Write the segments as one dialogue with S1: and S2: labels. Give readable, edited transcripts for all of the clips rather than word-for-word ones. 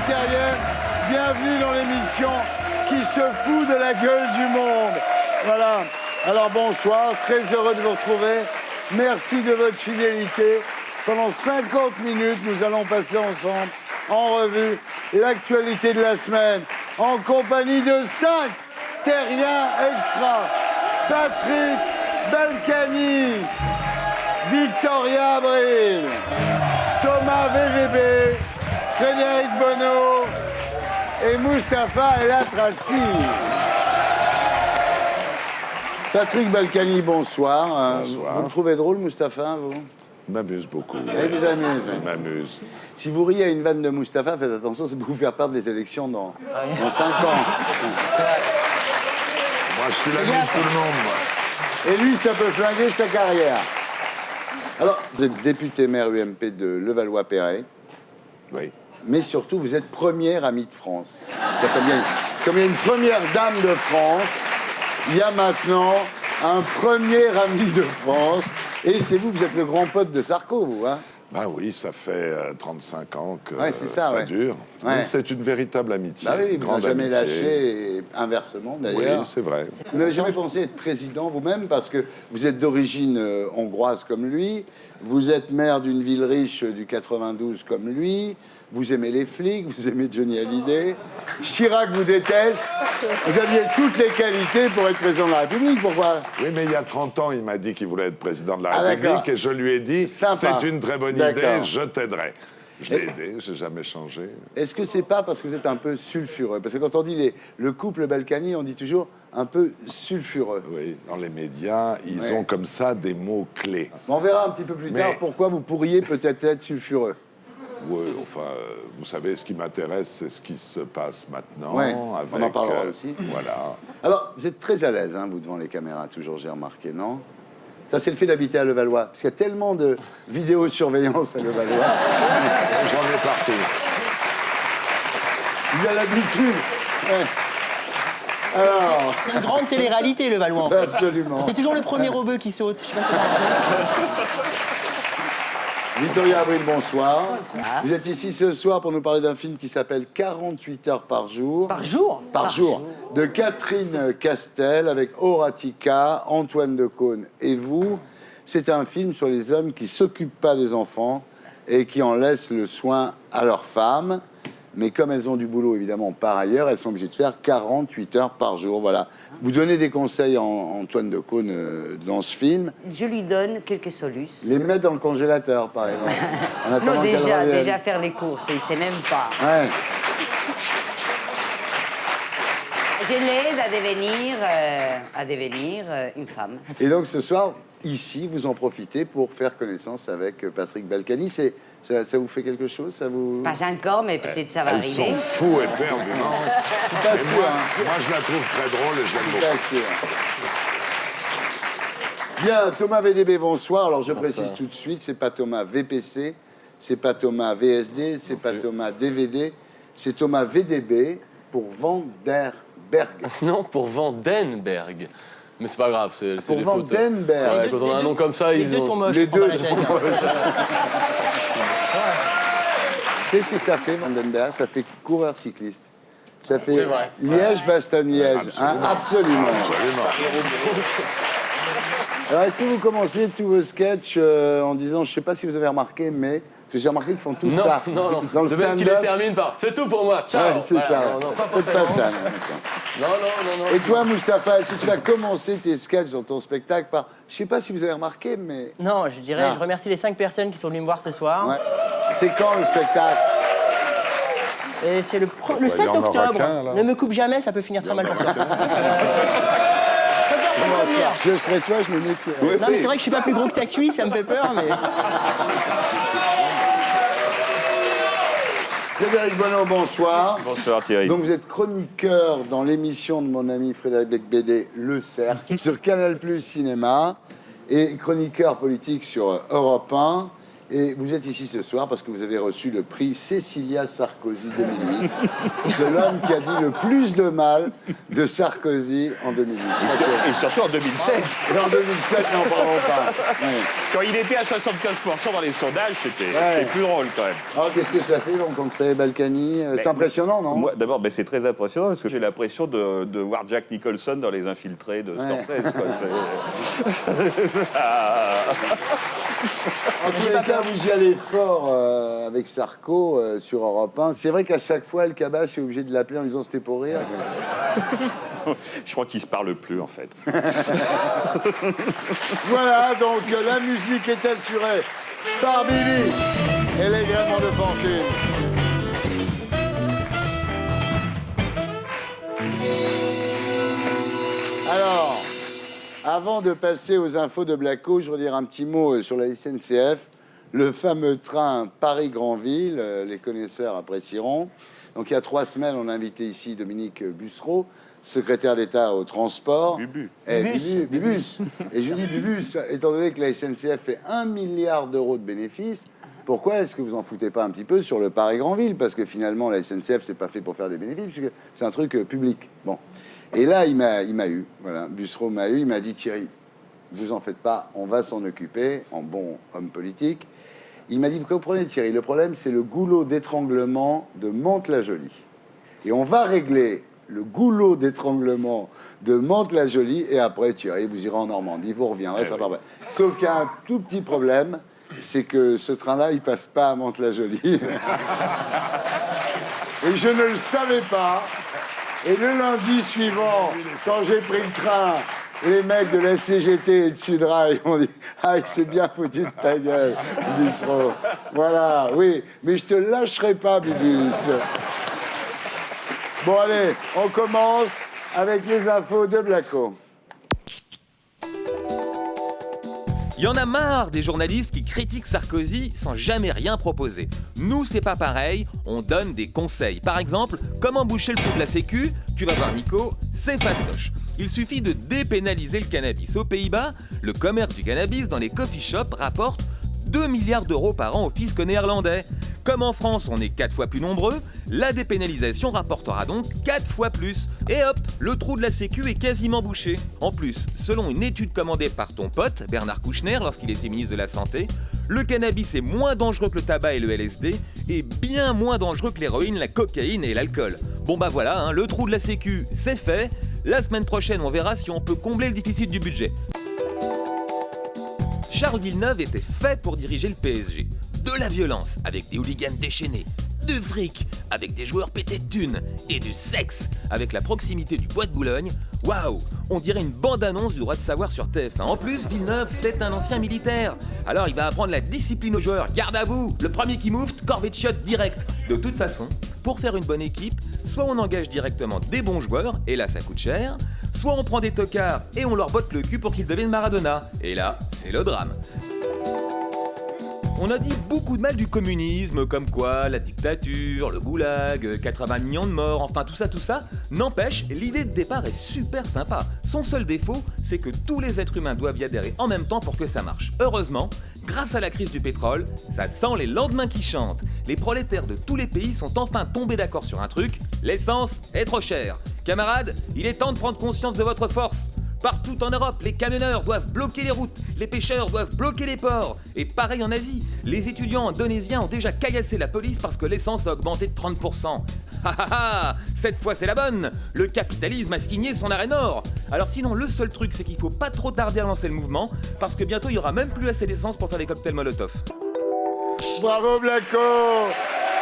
S1: Terrien, bienvenue dans l'émission qui se fout de la gueule du monde. Voilà. Alors bonsoir, très heureux de vous retrouver. Merci de votre fidélité. Pendant 50 minutes, nous allons passer ensemble en revue l'actualité de la semaine en compagnie de 5 terriens extra. Patrick Balkany, Victoria Abril, Thomas VVB, Frédéric Bonneau et Mustapha El Atrassi. Patrick Balkany, bonsoir.
S2: Bonsoir.
S1: Vous me trouvez drôle, Mustapha, vous?
S2: Je m'amuse beaucoup.
S1: Et vous amuse.
S2: Je m'amuse.
S1: Si vous riez à une vanne de Mustapha, faites attention, ça peut vous faire perdre les élections dans 5 ans.
S2: Moi, je suis l'ami de tout le monde, moi.
S1: Et lui, ça peut flinguer sa carrière. Alors, vous êtes député maire UMP de Levallois-Perret,
S2: Oui.
S1: mais surtout, vous êtes première amie de France. C'est-à-dire, comme il y a une première dame de France, il y a maintenant un premier ami de France. Et c'est vous êtes le grand pote de Sarko, vous, hein?
S2: Ben oui, ça fait 35 ans que
S1: Ouais, c'est ça,
S2: dure.
S1: Ouais.
S2: Mais c'est une véritable amitié.
S1: Bah oui,
S2: une
S1: vous
S2: grande
S1: n'avez jamais
S2: amitié.
S1: lâché, et inversement
S2: Oui,
S1: d'ailleurs.
S2: c'est vrai.
S1: Vous n'avez jamais pensé être président vous-même parce que vous êtes d'origine hongroise comme lui, vous êtes maire d'une ville riche du 92 comme lui, vous aimez les flics, vous aimez Johnny Hallyday, Chirac vous déteste, vous aviez toutes les qualités pour être président de la République, pourquoi?
S2: Oui, mais il y a 30 ans, il m'a dit qu'il voulait être président de la
S1: Ah,
S2: République
S1: d'accord.
S2: et je lui ai dit,
S1: Sympa.
S2: c'est une très bonne
S1: D'accord.
S2: idée, je t'aiderai. Je l'ai aidé, j'ai jamais changé.
S1: Est-ce que c'est pas parce que vous êtes un peu sulfureux? Parce que quand on dit le couple Balkany, on dit toujours un peu sulfureux.
S2: Oui, dans les médias, ils
S1: Ouais.
S2: ont comme ça des mots-clés.
S1: On verra un petit peu plus
S2: Mais-
S1: tard pourquoi vous pourriez peut-être être sulfureux.
S2: Oui, enfin, vous savez, ce qui m'intéresse, c'est ce qui se passe maintenant.
S1: Ouais,
S2: avec,
S1: on en parlera aussi.
S2: Voilà.
S1: Alors, vous êtes très à l'aise, hein, vous, devant les caméras, toujours, j'ai remarqué, non? Ça, c'est le fait d'habiter à Levallois. Parce qu'il y a tellement de vidéosurveillance à Levallois.
S2: J'en ai partout.
S1: Vous avez l'habitude. Ouais. Alors,
S3: C'est une grande télé-réalité, le Valois, en fait.
S1: absolument.
S3: C'est toujours le premier rebeu qui saute. Je sais pas si vous vous rappelez.
S1: Victoria Abril, bonsoir. Vous êtes ici ce soir pour nous parler d'un film qui s'appelle 48 heures par jour.
S3: Par jour
S1: Par jour. De Catherine Castel avec Horatica, Antoine Decaune et vous. C'est un film sur les hommes qui ne s'occupent pas des enfants et qui en laissent le soin à leurs femmes. Mais comme elles ont du boulot, évidemment, par ailleurs, elles sont obligées de faire 48 heures par jour. Voilà. Vous donnez des conseils à Antoine Decaune dans ce film.
S4: Je lui donne quelques solutions.
S1: Les mettre dans le congélateur, par exemple. En attendant
S4: Non,
S1: qu'elle revienne.
S4: déjà faire les courses, il ne sait même pas.
S1: Ouais.
S4: Je l'aide à devenir une femme.
S1: Et donc ce soir, ici, vous en profitez pour faire connaissance avec Patrick Balkany. Ça vous fait quelque chose? Ça vous...
S4: Pas encore, mais peut-être ça va
S2: Elles sont
S4: arriver.
S2: fous et perdus.
S1: Je suis pas
S2: Et
S1: sûr.
S2: moi,
S1: Hein.
S2: moi, je la trouve très drôle et je l'aime
S1: Je
S2: beaucoup.
S1: suis pas sûr. Bien, Thomas VDB, bonsoir. Alors je précise tout de suite, c'est pas Thomas VPC, c'est pas Thomas VSD, c'est pas Thomas DVD, c'est Thomas VDB pour Vanderberg.
S5: Non, pour Vandenberg. Mais c'est pas grave, c'est
S1: Pour
S5: des fautes.
S1: Vandenberg.
S5: Ouais, quand on a un nom comme ça,
S3: Les
S5: ils
S3: deux
S5: ont...
S3: sont moches.
S1: Les
S3: je prends
S1: deux
S3: pas la
S1: sont
S3: tête.
S1: moches. Qu'est-ce que ça fait, Vandenberg? Ça fait coureur cycliste. Ça fait
S5: C'est vrai.
S1: Liège-Bastogne-Liège. Hein, absolument.
S2: Absolument.
S1: Alors, est-ce que vous commencez tous vos sketchs en disant, je ne sais pas si vous avez remarqué, mais... Parce que j'ai remarqué qu'ils font tout
S5: Non,
S1: ça.
S5: non, non.
S1: Dans le
S5: De même qu'il les
S1: stand-up.
S5: termine par « C'est tout pour moi, ciao
S1: Ouais, c'est
S5: Voilà,
S1: ça.
S5: Non, non, pas
S1: Faites pas
S5: forcément.
S1: ça. Non.
S5: Non.
S1: Et toi, Mustapha, est-ce que tu vas commencer tes sketchs dans ton spectacle par... Je ne sais pas si vous avez remarqué, mais...
S3: Non, je dirais,
S1: Ah.
S3: je remercie les 5 personnes qui sont venues me voir ce soir.
S1: Ouais. C'est quand le spectacle?
S3: Et c'est le 7
S2: il y en aura
S3: octobre.
S2: qu'un, alors.
S3: Ne me coupe jamais, ça peut finir très mal pour toi.
S1: Je serais toi, je me méfierais.
S3: Non, mais c'est vrai que je suis pas plus gros que ta cuisse, ça me fait peur, mais...
S1: Frédéric Bonneau, bonsoir.
S6: Bonsoir Thierry.
S1: Donc vous êtes chroniqueur dans l'émission de mon ami Frédéric Bédé, Le Cercle, sur Canal+ Cinéma, et chroniqueur politique sur Europe 1. Et vous êtes ici ce soir parce que vous avez reçu le prix Cécilia Sarkozy 2008 de l'homme qui a dit le plus de mal de Sarkozy en 2008.
S6: Et surtout en 2007.
S1: Et en 2007, n'en parlons pas. Ouais.
S6: Quand il était à 75% dans les sondages, c'était plus drôle quand même.
S1: Alors, qu'est-ce que ça fait de rencontrer Balkany? C'est impressionnant, non?
S6: Moi, d'abord, c'est très impressionnant parce que j'ai l'impression de voir Jack Nicholson dans Les Infiltrés de Scorsese. Quoi.
S1: En tous les cas, vous y allez fort avec Sarko sur Europe 1. C'est vrai qu'à chaque fois, El Kabash est obligé de l'appeler en disant c'était pour rire.
S6: Je crois qu'ils se parlent plus en fait.
S1: Voilà, donc la musique est assurée par Bibi et les gréements de fortune. Alors, avant de passer aux infos de Blacko, je voudrais dire un petit mot sur la SNCF. Le fameux train Paris-Granville, les connaisseurs apprécieront. Donc il y a 3 semaines, on a invité ici Dominique Bussereau, secrétaire d'État au transport.
S6: Bubu.
S1: Bubus. Et je lui dis, Bubus, étant donné que la SNCF fait 1 milliard d'euros de bénéfices, pourquoi est-ce que vous en foutez pas un petit peu sur le Paris-Granville? Parce que finalement, la SNCF, c'est pas fait pour faire des bénéfices, puisque c'est un truc public. Bon. Et là, il m'a eu. Voilà, Bussereau m'a eu. Il m'a dit, Thierry, vous en faites pas, on va s'en occuper, en bon homme politique. Il m'a dit, vous comprenez, Thierry, le problème, c'est le goulot d'étranglement de Mantes-la-Jolie. Et on va régler le goulot d'étranglement de Mantes-la-Jolie, et après, Thierry, vous irez en Normandie, vous reviendrez, ça va pas. Sauf qu'il y a un tout petit problème, c'est que ce train-là, il passe pas à Mantes-la-Jolie. Et je ne le savais pas. Et le lundi suivant, quand j'ai pris le train, les mecs de la CGT et de Sudrail m'ont dit « Ah, il s'est bien foutu de ta gueule, Bussereau. » Voilà, oui, mais je te lâcherai pas, Bubus. Bon, allez, on commence avec les infos de Blacko.
S7: Il y en a marre des journalistes qui critiquent Sarkozy sans jamais rien proposer. Nous, c'est pas pareil, on donne des conseils. Par exemple, comment boucher le trou de la sécu? Tu vas voir Nico, c'est fastoche. Il suffit de dépénaliser le cannabis. Aux Pays-Bas, le commerce du cannabis dans les coffee shops rapporte 2 milliards d'euros par an au fisc néerlandais. Comme en France, on est 4 fois plus nombreux, la dépénalisation rapportera donc 4 fois plus. Et hop, le trou de la sécu est quasiment bouché. En plus, selon une étude commandée par ton pote, Bernard Kouchner, lorsqu'il était ministre de la Santé, le cannabis est moins dangereux que le tabac et le LSD, et bien moins dangereux que l'héroïne, la cocaïne et l'alcool. Bon bah voilà, hein, le trou de la sécu, c'est fait. La semaine prochaine, on verra si on peut combler le déficit du budget. Charles Villeneuve était fait pour diriger le PSG. De la violence, avec des hooligans déchaînés. Du fric, avec des joueurs pétés de thunes. Et du sexe, avec la proximité du bois de Boulogne. Waouh, on dirait une bande-annonce du droit de savoir sur TF1. En plus, Villeneuve, c'est un ancien militaire. Alors il va apprendre la discipline aux joueurs. Garde à vous, le premier qui moufte, corvée de chiottes direct. De toute façon, pour faire une bonne équipe, soit on engage directement des bons joueurs, et là ça coûte cher, soit on prend des tocards et on leur botte le cul pour qu'ils deviennent Maradona. Et là, c'est le drame. On a dit beaucoup de mal du communisme, comme quoi la dictature, le goulag, 80 millions de morts, enfin tout ça. N'empêche, l'idée de départ est super sympa. Son seul défaut, c'est que tous les êtres humains doivent y adhérer en même temps pour que ça marche. Heureusement, grâce à la crise du pétrole, ça sent les lendemains qui chantent. Les prolétaires de tous les pays sont enfin tombés d'accord sur un truc, l'essence est trop chère. Camarades, il est temps de prendre conscience de votre force. Partout en Europe, les camionneurs doivent bloquer les routes, les pêcheurs doivent bloquer les ports. Et pareil en Asie, les étudiants indonésiens ont déjà caillassé la police parce que l'essence a augmenté de 30%. Ha ha ha, cette fois c'est la bonne. Le capitalisme a signé son arrêt nord. Alors sinon, le seul truc, c'est qu'il faut pas trop tarder à lancer le mouvement, parce que bientôt il y aura même plus assez d'essence pour faire des cocktails Molotov.
S1: Bravo Blacko,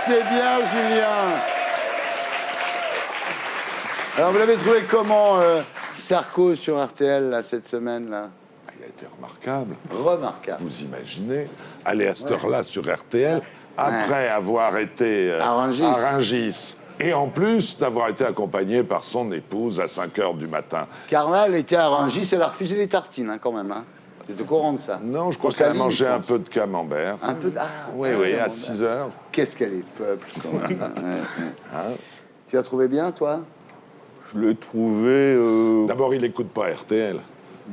S1: c'est bien Julien. Alors vous l'avez trouvé comment Sarko sur RTL là, cette semaine là?
S2: Il a été remarquable.
S1: Remarquable.
S2: Vous imaginez aller à cette heure-là sur RTL après avoir été
S1: à
S2: Rungis. Et en plus d'avoir été accompagné par son épouse à 5h du matin.
S1: Carla, elle était à Rungis, elle a refusé les tartines hein, quand même. Hein. Vous êtes au courant de ça?
S2: Non, je crois qu'elle a mangé un peu de camembert.
S1: Un peu de... Ah,
S2: oui, à 6h.
S1: Qu'est-ce qu'elle est peuple quand même. Hein. Tu l'as trouvé bien, toi?
S6: Je l'ai trouvé...
S2: D'abord, il n'écoute pas RTL.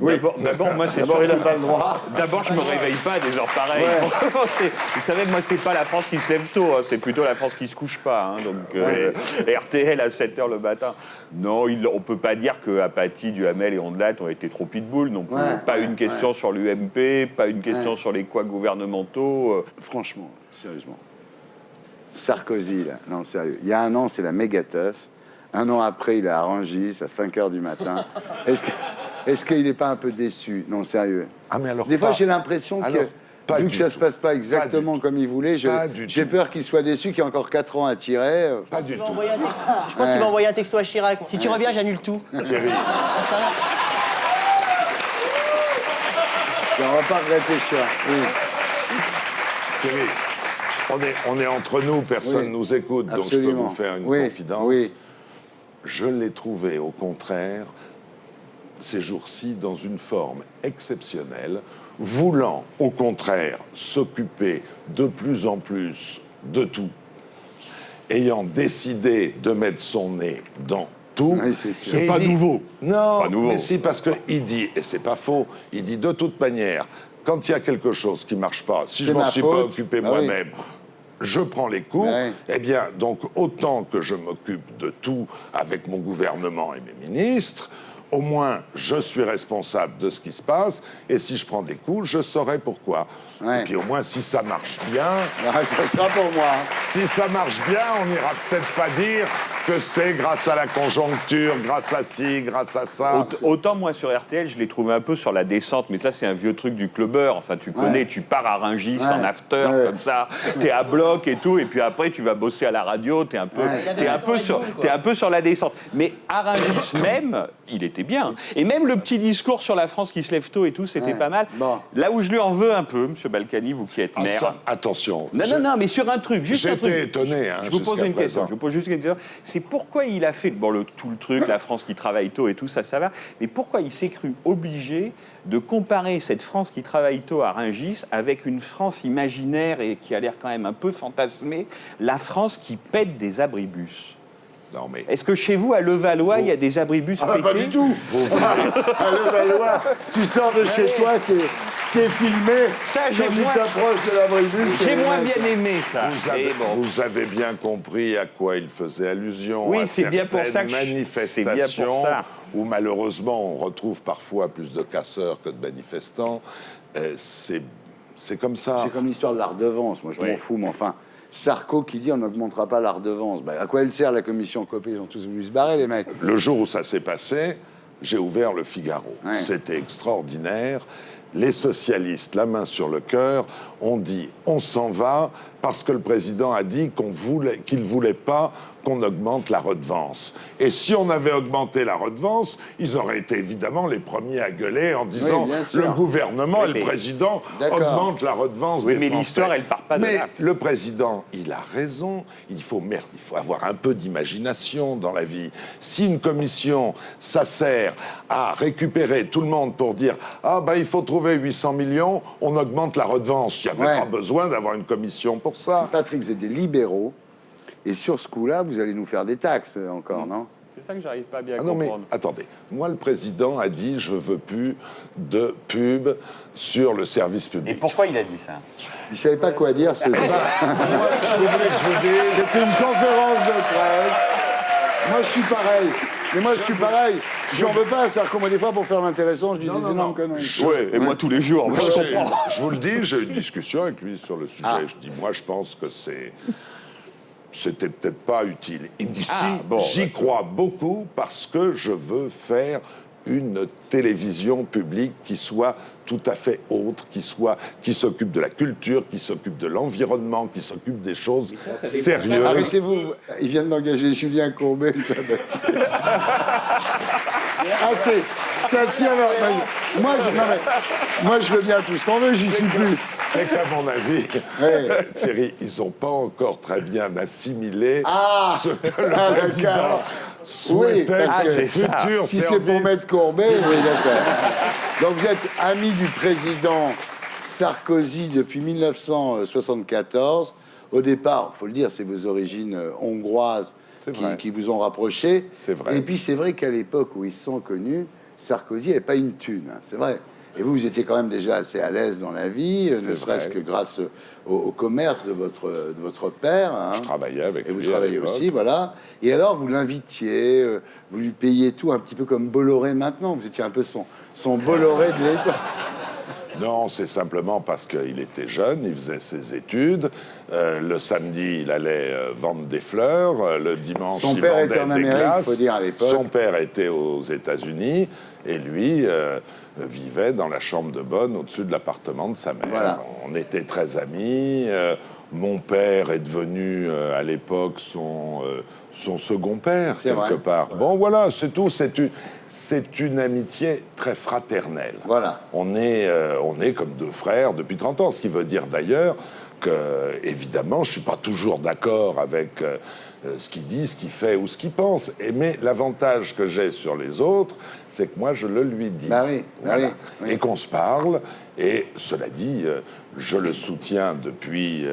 S6: D'abord, moi, c'est
S1: D'abord, il n'a
S6: surtout-
S1: pas le droit.
S6: D'abord, je me réveille pas à des heures pareilles. Vous savez, moi, c'est pas la France qui se lève tôt, hein, c'est plutôt la France qui se couche pas. Hein, donc, RTL à 7h le matin. Non, on peut pas dire que Apathy, Duhamel et Ondelat ont été trop pitbull non plus. Pas une question sur l'UMP, pas une question sur les couacs gouvernementaux.
S1: Franchement, sérieusement. Sarkozy, là, non, sérieux. Il y a un an, c'est la méga teuf. Un an après, il est à Rungis à 5h du matin. Est-ce qu'il n'est pas un peu déçu? Non, sérieux.
S2: Ah, mais alors
S1: Des fois,
S2: pas-
S1: j'ai l'impression
S2: alors,
S1: que,
S2: pas
S1: vu
S2: du
S1: que ça ne se
S2: tout.
S1: passe pas
S2: Pas du
S1: exactement
S2: tout.
S1: comme il voulait,
S2: Pas du
S1: j'ai
S2: tout.
S1: peur qu'il soit déçu, qu'il y a encore 4 ans à tirer.
S2: Pas du
S3: Il va
S2: tout.
S3: envoyer un texte- Je pense qu'il va envoyer un texto à Chirac. Si tu reviens, j'annule tout.
S2: Thierry,
S3: Ça va.
S1: On va pas regretter Chirac. Oui.
S2: Thierry, on est entre nous, personne
S1: Oui,
S2: nous écoute, donc je peux
S1: absolument.
S2: vous faire une
S1: Oui,
S2: confidence.
S1: oui.
S2: Je l'ai trouvé, au contraire, ces jours-ci, dans une forme exceptionnelle, voulant, au contraire, s'occuper de plus en plus de tout, ayant décidé de mettre son nez dans tout.
S1: Oui, c'est sûr.
S2: Et
S6: C'est pas
S2: il dit-
S6: nouveau.
S2: Non,
S6: Pas nouveau.
S2: mais si, parce qu'il dit, et c'est pas faux, il dit de toute manière, quand il y a quelque chose qui marche pas, si
S1: C'est
S2: je m'en
S1: ma
S2: suis pas
S1: faute.
S2: occupé
S1: Ah oui.
S2: moi-même, je prends les coups.
S1: Ouais.
S2: Eh bien, donc, autant que je m'occupe de tout avec mon gouvernement et mes ministres, au moins, je suis responsable de ce qui se passe, et si je prends des coups, je saurai pourquoi.
S1: Ouais.
S2: Et puis au moins, si ça marche bien,
S1: Ah, ça sera pour moi.
S2: si ça marche bien, on n'ira peut-être pas dire que c'est grâce à la conjoncture, grâce à ci, grâce à ça.
S6: Autant moi sur RTL, je l'ai trouvé un peu sur la descente, mais ça c'est un vieux truc du clubbeur. Enfin, tu connais, tu pars à Rungis en after comme ça, t'es à bloc et tout, et puis après tu vas bosser à la radio, t'es un peu, t'es un peu sur la descente. Mais à Rungis même, il était bien. Et même le petit discours sur la France qui se lève tôt et tout, c'était pas mal.
S1: Bon.
S6: Là où je lui en veux un peu, Monsieur Balkany, vous qui êtes
S2: Ah,
S6: maire.
S2: ça, attention.
S6: Non, mais sur un truc, juste un truc.
S2: J'étais étonné, hein,
S6: Je vous pose
S2: jusqu'à
S6: une question.
S2: présent.
S6: Je vous pose juste une question. C'est pourquoi il a fait tout le truc, la France qui travaille tôt et tout ça, ça va. Mais pourquoi il s'est cru obligé de comparer cette France qui travaille tôt à Rungis avec une France imaginaire et qui a l'air quand même un peu fantasmée, la France qui pète des abribus.
S2: Non, mais
S6: Est-ce que chez vous, à Levallois, il y a des abribus pétés?
S1: Pas du tout. Allez, Valois, tu sors de chez toi, t'es filmé.
S6: Ça,
S1: quand
S6: j'ai
S1: tu
S6: moins-
S1: t'approches de l'abribus.
S6: J'ai
S1: et
S6: moins
S1: mec,
S6: bien aimé ça. Et bon.
S2: vous avez bien compris à quoi il faisait allusion.
S6: Oui,
S2: à
S6: c'est bien pour ça
S2: certaines
S6: que
S2: manifestations
S6: c'est bien pour ça.
S2: où malheureusement on retrouve parfois plus de casseurs que de manifestants. C'est comme ça.
S1: C'est comme l'histoire de la redevance. Moi, je m'en fous, mais enfin, Sarko qui dit on n'augmentera pas la redevance. Ben, à quoi elle sert la commission Copé? Ils ont tous voulu se barrer, les mecs.
S2: Le jour où ça s'est passé, j'ai ouvert le Figaro.
S1: Ouais.
S2: C'était extraordinaire. Les socialistes, la main sur le cœur, ont dit on s'en va parce que le président a dit qu'il ne voulait pas qu'on augmente la redevance. Et si on avait augmenté la redevance, ils auraient été évidemment les premiers à gueuler en disant
S1: bien sûr.
S2: le gouvernement et
S6: Oui,
S2: le
S6: mais-
S2: président
S1: D'accord.
S2: augmentent la redevance
S6: Oui,
S2: des
S6: mais
S2: Français.
S6: l'histoire, elle part pas de
S2: Mais
S6: là.
S2: le président, il a raison. Il faut avoir un peu d'imagination dans la vie. Si une commission, ça sert à récupérer tout le monde pour dire « Ah, ben, il faut trouver 800 millions, on augmente la redevance ». Il n'y avait
S1: Ouais.
S2: pas besoin d'avoir une commission pour ça.
S1: Patrick, vous êtes des libéraux. Et sur ce coup-là, vous allez nous faire des taxes encore, non?
S6: C'est ça que j'arrive pas bien à
S2: Ah non, mais
S6: comprendre.
S2: attendez. Moi, le président a dit « Je veux plus de pub sur le service
S6: Et
S2: public ».
S6: pourquoi il a dit ça?
S1: Il ne savait pas quoi dire. C'était une conférence de presse. Moi, je suis pareil. Mais moi, je suis pareil. J'en veux pas à Sarko. Moi, des fois, pour faire l'intéressant, je dis des énormes conneries.
S6: Ouais, et moi tous les jours.
S2: Moi,
S6: je
S2: j'ai-
S6: comprends.
S2: je vous le dis, j'ai eu une discussion avec lui sur le sujet.
S1: Ah.
S2: Je dis, moi, je pense que c'était peut-être pas utile. Il me dit,
S6: Ah,
S2: si,
S6: bon,
S2: j'y crois beaucoup parce que je veux faire une télévision publique qui soit tout à fait autre, qui s'occupe de la culture, qui s'occupe de l'environnement, qui s'occupe des choses sérieuses.
S1: Arrêtez-vous. Ils viennent d'engager Julien Courbet, ça doit tirer. Ça tient leur moi, je veux bien tout ce qu'on veut, j'y suis plus.
S2: C'est qu'à mon avis,
S1: Ouais.
S2: Thierry, ils n'ont pas encore très bien assimilé
S1: Ah
S2: ce que le
S1: Ah,
S2: président
S1: d'accord.
S2: souhaitait
S1: Oui, parce
S2: que
S1: que
S2: les futurs
S1: Si c'est pour
S2: services-
S1: mettre Courbet, oui, d'accord. Donc vous êtes ami du président Sarkozy depuis 1974. Au départ, il faut le dire, c'est vos origines hongroises
S2: C'est vrai.
S1: qui vous ont rapprochés.
S2: C'est vrai.
S1: Et puis c'est vrai qu'à l'époque où ils se sont connus, Sarkozy n'avait pas une thune, hein, c'est vrai. Et vous, vous étiez quand même déjà assez à l'aise dans la vie, ne serait-ce que grâce au commerce de votre père. Hein.
S2: Je travaillais avec
S1: lui. Et vous
S2: lui
S1: travaillez aussi, voilà. Et alors, vous l'invitiez, vous lui payiez tout, un petit peu comme Bolloré maintenant. Vous étiez un peu son Bolloré de l'époque.
S2: Non, c'est simplement parce qu'il était jeune, il faisait ses études. Le samedi, il allait vendre des fleurs. Le dimanche,
S1: son
S2: il
S1: père
S2: vendait
S1: était en
S2: des
S1: Amérique,
S2: glaces.
S1: faut dire, à l'époque.
S2: Son père était aux États-Unis et lui vivait dans la chambre de bonne au-dessus de l'appartement de sa mère.
S1: Voilà.
S2: On était très amis. Mon père est devenu, à l'époque, son second père,
S1: C'est
S2: quelque
S1: vrai.
S2: part. Bon, voilà, c'est tout. C'est une amitié très fraternelle.
S1: Voilà.
S2: On est comme deux frères depuis 30 ans, ce qui veut dire d'ailleurs que, évidemment, je ne suis pas toujours d'accord avec ce qu'il dit, ce qu'il fait ou ce qu'il pense. Mais l'avantage que j'ai sur les autres, c'est que moi, je le lui dis.
S1: Bah oui, bah
S2: Voilà.
S1: oui, oui.
S2: Et qu'on se parle. Et cela dit, je le soutiens depuis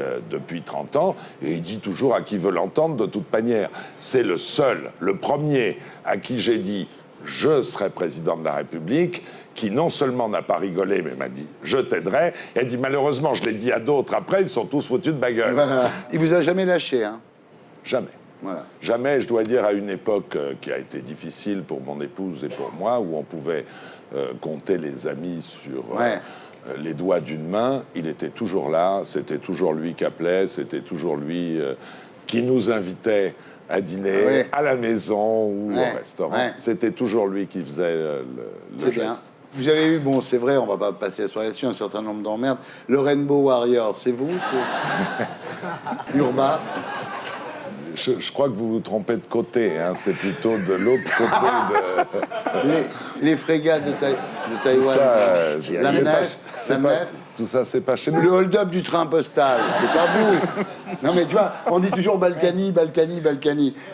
S2: 30 ans. Et il dit toujours à qui veut l'entendre, de toute manière. C'est le premier à qui j'ai dit « je serai président de la République », qui non seulement n'a pas rigolé, mais m'a dit « je t'aiderai », et a dit « malheureusement, je l'ai dit à d'autres après, ils sont tous foutus de ma gueule ».
S1: Voilà. Il vous a jamais lâché, hein.
S2: Jamais.
S1: Voilà.
S2: Jamais, je dois dire, à une époque qui a été difficile pour mon épouse et pour moi, où on pouvait compter les amis sur les doigts d'une main, il était toujours là, c'était toujours lui qui appelait, c'était toujours lui qui nous invitait à dîner, à la maison ou au restaurant. C'était toujours lui qui faisait le geste.
S1: Bien. Vous avez eu, bon, c'est vrai, on va pas passer la soirée là-dessus, un certain nombre d'emmerdes. Le Rainbow Warrior, c'est vous, c'est Urbain.
S2: Je crois que vous vous trompez de côté, hein. C'est plutôt de l'autre côté de...
S1: Les frégates de Taïwan. La Nef.
S2: Tout ça, c'est pas chez nous.
S1: Le hold-up du train postal, c'est pas vous. Non mais tu vois, on dit toujours Balkany.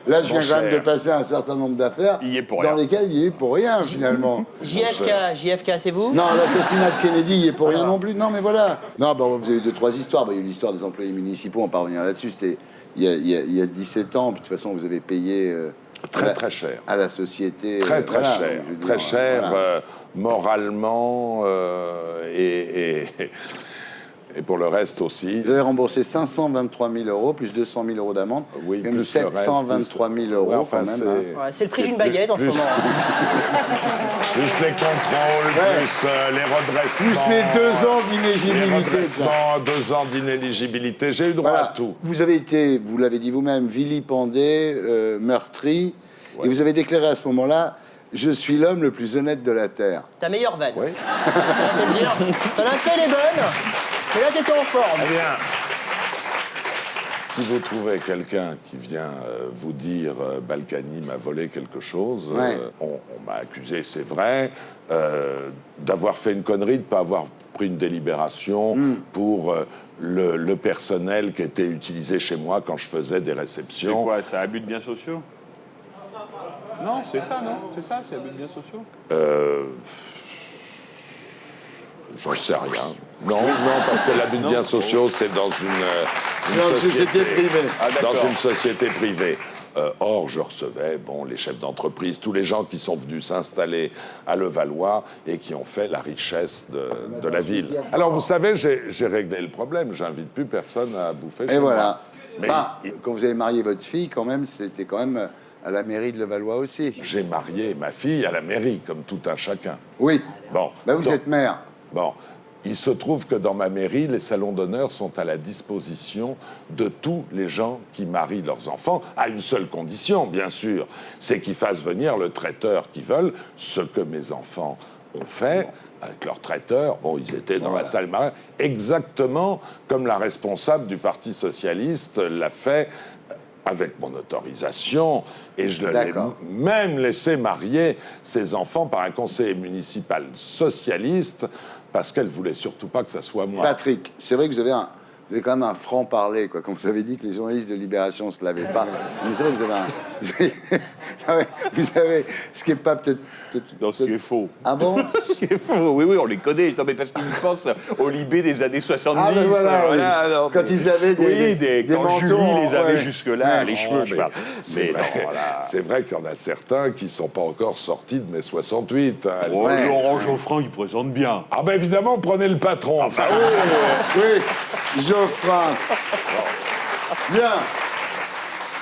S1: Là, je viens quand même de passer un certain nombre d'affaires
S6: Il y est pour
S1: dans
S6: rien.
S1: lesquelles il y est pour rien, finalement.
S3: JFK, c'est vous?
S1: Non, l'assassinat de Kennedy, il y est pour rien non plus. Non, mais voilà. Non, bon, vous avez eu 2-3 histoires. Il y a eu l'histoire des employés municipaux, on va pas revenir là-dessus. C'était il y a 17 ans. Puis de toute façon, vous avez payé...
S2: Très cher.
S1: À la société.
S2: Très
S1: voilà,
S2: cher.
S1: je veux
S2: Très
S1: dire,
S2: cher,
S1: voilà.
S2: moralement et pour le reste aussi.
S1: Vous avez remboursé 523 000 euros, plus 200 000 euros d'amende.
S2: Oui,
S1: même
S2: plus
S1: 723 000 euros,
S2: ouais, enfin,
S1: quand même. Hein.
S3: Ouais, c'est le prix d'une baguette en ce
S2: plus-
S3: moment.
S2: Plus les contrôles, plus les redressements.
S1: Plus les 2 ans
S2: Les
S1: d'inéligibilité.
S2: redressements, 2 ans d'inéligibilité. J'ai eu droit
S1: Voilà.
S2: à tout.
S1: Vous avez été, vous l'avez dit vous-même, vilipendé, meurtri.
S2: Ouais.
S1: Et vous avez déclaré à ce moment-là, je suis l'homme le plus honnête de la Terre.
S3: Ta meilleure vanne.
S2: Oui.
S3: Ça va te le dire. T'en as fait les bonnes, mais là t'étais en forme.
S2: Eh bien, si vous trouvez quelqu'un qui vient vous dire Balkany m'a volé quelque chose, on m'a accusé, c'est vrai, d'avoir fait une connerie, de ne pas avoir pris une délibération pour le personnel qui était utilisé chez moi quand je faisais des
S6: C'est
S2: réceptions.
S6: quoi, c'est abus de biens sociaux? Non, c'est ça, non? C'est ça, c'est abus de biens sociaux?
S2: J'en sais rien. Non, parce que l'abus de biens sociaux, c'est dans une
S1: société privée.
S2: Dans une société privée. Or, je recevais les chefs d'entreprise, tous les gens qui sont venus s'installer à Levallois et qui ont fait la richesse de la ville. Alors, vous savez, j'ai réglé le problème. J'invite plus personne à bouffer chez
S1: Et
S2: moi.
S1: voilà.
S2: Mais
S1: Quand vous avez marié votre fille, quand même, c'était quand même à la mairie de Levallois aussi.
S2: j'ai marié ma fille à la mairie, comme tout un chacun.
S1: Oui.
S2: Bon.
S1: Vous
S2: Donc,
S1: êtes maire.
S2: Bon, il se trouve que dans ma mairie, les salons d'honneur sont à la disposition de tous les gens qui marient leurs enfants, à une seule condition, bien sûr, c'est qu'ils fassent venir le traiteur qu'ils veulent, ce que mes enfants ont fait avec leur traiteur. Bon, ils étaient dans la salle mariage, exactement comme la responsable du Parti socialiste l'a fait avec mon autorisation, et je l'ai même laissé marier ses enfants par un conseiller municipal socialiste, parce qu'elle voulait surtout pas que ça soit moi.
S1: Patrick, c'est vrai que vous avez Vous avez quand même un franc-parler, quoi. Comme vous avez dit que les journalistes de Libération ne se lavaient pas. Mais c'est vrai, vous avez un... vous avez... Ce qui n'est pas peut-être...
S6: Non, ce qui est faux.
S1: Ah bon?
S6: Ce qui est faux. Oui, on les connaît. Non, mais parce qu'ils pensent au Libé des années 70.
S1: Ah, ben voilà, oui.
S6: non,
S1: Quand ils avaient des
S6: quand
S1: manteaux,
S6: Julie les avait
S1: ouais.
S6: jusque-là, les cheveux, je parle.
S2: C'est
S6: Mais
S2: vrai,
S6: non, voilà.
S2: c'est vrai qu'il y en a certains qui ne sont pas encore sortis de mai 68. Hein.
S6: Oh,
S1: Ouais.
S6: Laurent Geoffrin, il présente bien.
S2: Ah ben évidemment, prenez le patron. Enfin,
S1: Oui, Geoffrin. Bien.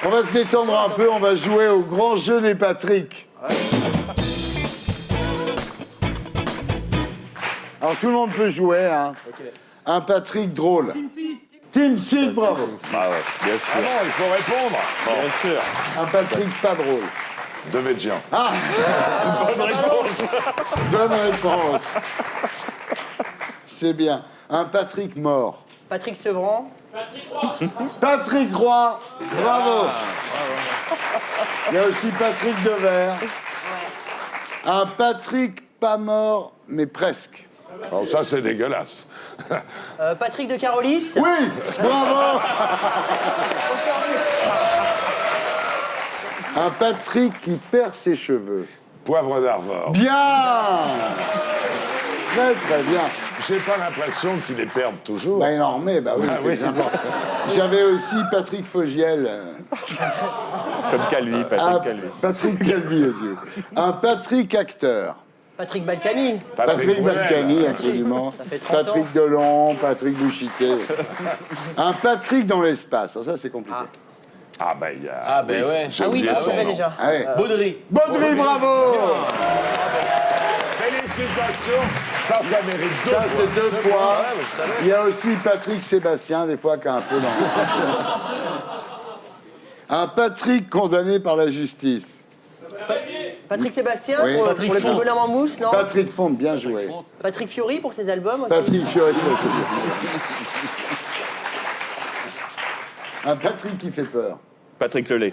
S1: On va se détendre un peu, on va jouer au grand jeu des Patrick. Alors tout le monde peut jouer, hein. Un Patrick drôle. Team Seed, bravo.
S6: Ah ouais, bien sûr.
S2: ah non, il faut répondre.
S6: Bien sûr.
S1: Un Patrick pas drôle.
S2: Devedjian.
S1: Bonne réponse. C'est bien. Un Patrick mort.
S3: Patrick Sevran.
S1: Patrick Roy, bravo. Il y a aussi Patrick Devers. Un Patrick pas mort, mais presque.
S2: Alors ça, c'est dégueulasse.
S3: Patrick de Carolis.
S1: Oui, bravo. Un Patrick qui perd ses cheveux.
S2: Poivre d'Arvor.
S1: Bien. Très, très bien.
S2: J'ai pas l'impression qu'ils les perdent toujours.
S1: Bah, il en remet, bah oui,
S2: Ah
S1: il fait
S2: oui.
S1: des implants. J'avais aussi Patrick Fogiel.
S6: Comme Calvi,
S1: Un
S6: Patrick Calvi.
S1: Patrick Calvi aussi. Un Patrick acteur.
S3: Patrick Balkany.
S1: Patrick
S2: Bruel.
S1: Balkany, absolument.
S3: Ça fait 30
S1: Patrick Delon, Patrick Bouchité. Un Patrick dans l'espace. Alors ça, c'est compliqué.
S2: Ah ben il y a...
S5: Ah, ben ouais.
S2: J'ai
S3: Ah oui,
S2: oublié
S3: je
S2: son
S3: savais
S2: nom.
S3: déjà.
S1: Ah ouais.
S5: Baudry.
S1: Baudry, bravo.
S2: Félicitations. Ça mérite deux
S1: Ça,
S2: points.
S1: c'est 2 points. Il y a aussi Patrick Sébastien, des fois, qui est un peu dans... Un Patrick condamné par la justice.
S3: Patrick Sébastien
S1: Oui.
S3: pour,
S5: Patrick
S3: pour le petit
S5: Fonte.
S3: bonhomme en mousse, non?
S1: Patrick Fonte, bien joué.
S3: Patrick Fiori pour ses albums aussi.
S1: Patrick Fiori, bien joué. Un Patrick qui fait peur.
S6: Patrick Lelay.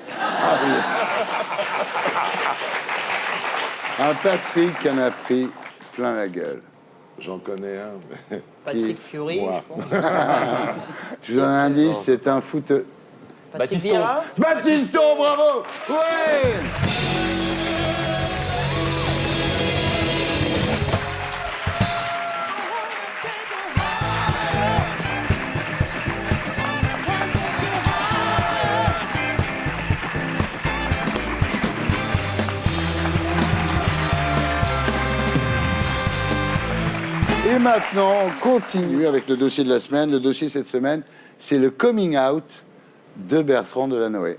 S1: Un Patrick qui en a pris plein la gueule.
S2: J'en connais un. Mais...
S3: Patrick Fiori,
S2: Moi.
S3: je pense.
S1: Je vous donne un indice, c'est un foot...
S3: Patrick
S5: Baptiston.
S3: Vieira.
S1: Baptiston, bravo. Ouais. Et maintenant, on continue avec le dossier de la semaine. Le dossier cette semaine, c'est le coming out de Bertrand Delanoë.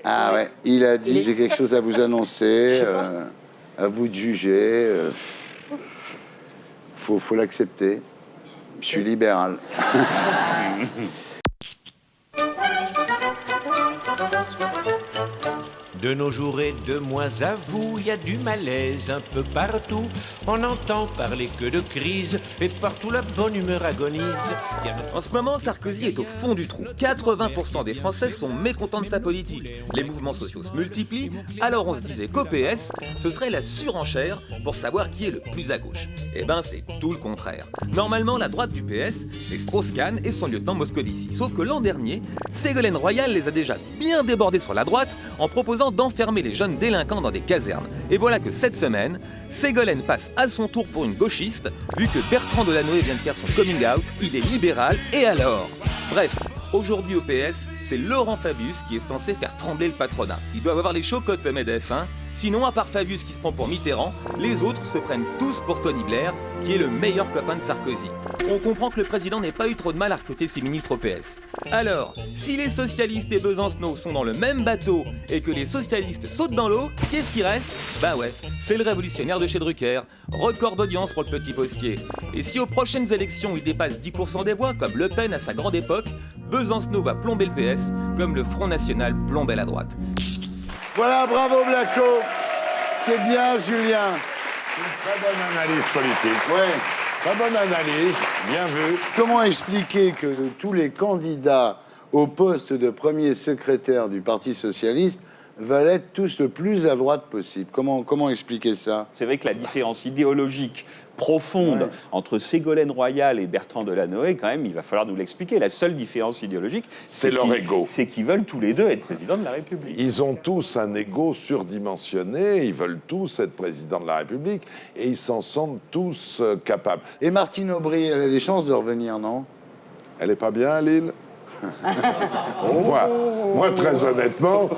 S1: Ah ouais, il a dit, j'ai quelque chose à vous annoncer, à vous de juger. Faut l'accepter. Je suis libéral.
S8: De nos jours et de moins à vous, il y a du malaise un peu partout. On n'entend parler que de crise et partout la bonne humeur agonise. Il y a notre-
S7: En ce moment, Sarkozy est au fond du trou. 80% des Français sont mécontents de sa politique. Les mouvements sociaux se multiplient, alors on se disait qu'au PS, ce serait la surenchère pour savoir qui est le plus à gauche. Eh ben, c'est tout le contraire. Normalement, la droite du PS, c'est Strauss-Kahn et son lieutenant Moscovici. Sauf que l'an dernier, Ségolène Royal les a déjà bien débordés sur la droite en proposant d'enfermer les jeunes délinquants dans des casernes. Et voilà que cette semaine, Ségolène passe à son tour pour une gauchiste, vu que Bertrand Delanoë vient de faire son coming out, il est libéral, et alors? Bref, aujourd'hui au PS, c'est Laurent Fabius qui est censé faire trembler le patronat. Ils doivent avoir les chocottes MEDEF, hein. Sinon, à part Fabius qui se prend pour Mitterrand, les autres se prennent tous pour Tony Blair, qui est le meilleur copain de Sarkozy. On comprend que le président n'ait pas eu trop de mal à recruter ses ministres au PS. Alors, si les socialistes et Besancenot sont dans le même bateau et que les socialistes sautent dans l'eau, qu'est-ce qui reste? Bah ouais, c'est le révolutionnaire de chez Drucker. Record d'audience pour le petit postier. Et si aux prochaines élections il dépasse 10% des voix, comme Le Pen à sa grande époque, Besancenot va plomber le PS, comme le Front National plombait la droite.
S1: Voilà, bravo Blacko. C'est bien, Julien.
S2: Très bonne analyse politique.
S1: Ouais.
S2: Très bonne analyse. Bien vu.
S1: Comment expliquer que de tous les candidats au poste de premier secrétaire du Parti socialiste, veulent être tous le plus à droite possible. Comment expliquer ça?
S6: C'est vrai que la différence idéologique profonde entre Ségolène Royal et Bertrand Delanoë, quand même, il va falloir nous l'expliquer. La seule différence idéologique,
S2: C'est leur ego.
S6: C'est qu'ils veulent tous les deux être président de la République.
S2: Ils ont tous un ego surdimensionné, ils veulent tous être président de la République et ils s'en sentent tous capables.
S1: Et Martine Aubry, elle a des chances de revenir, non?
S2: Elle est pas bien à Lille? Moi, très honnêtement,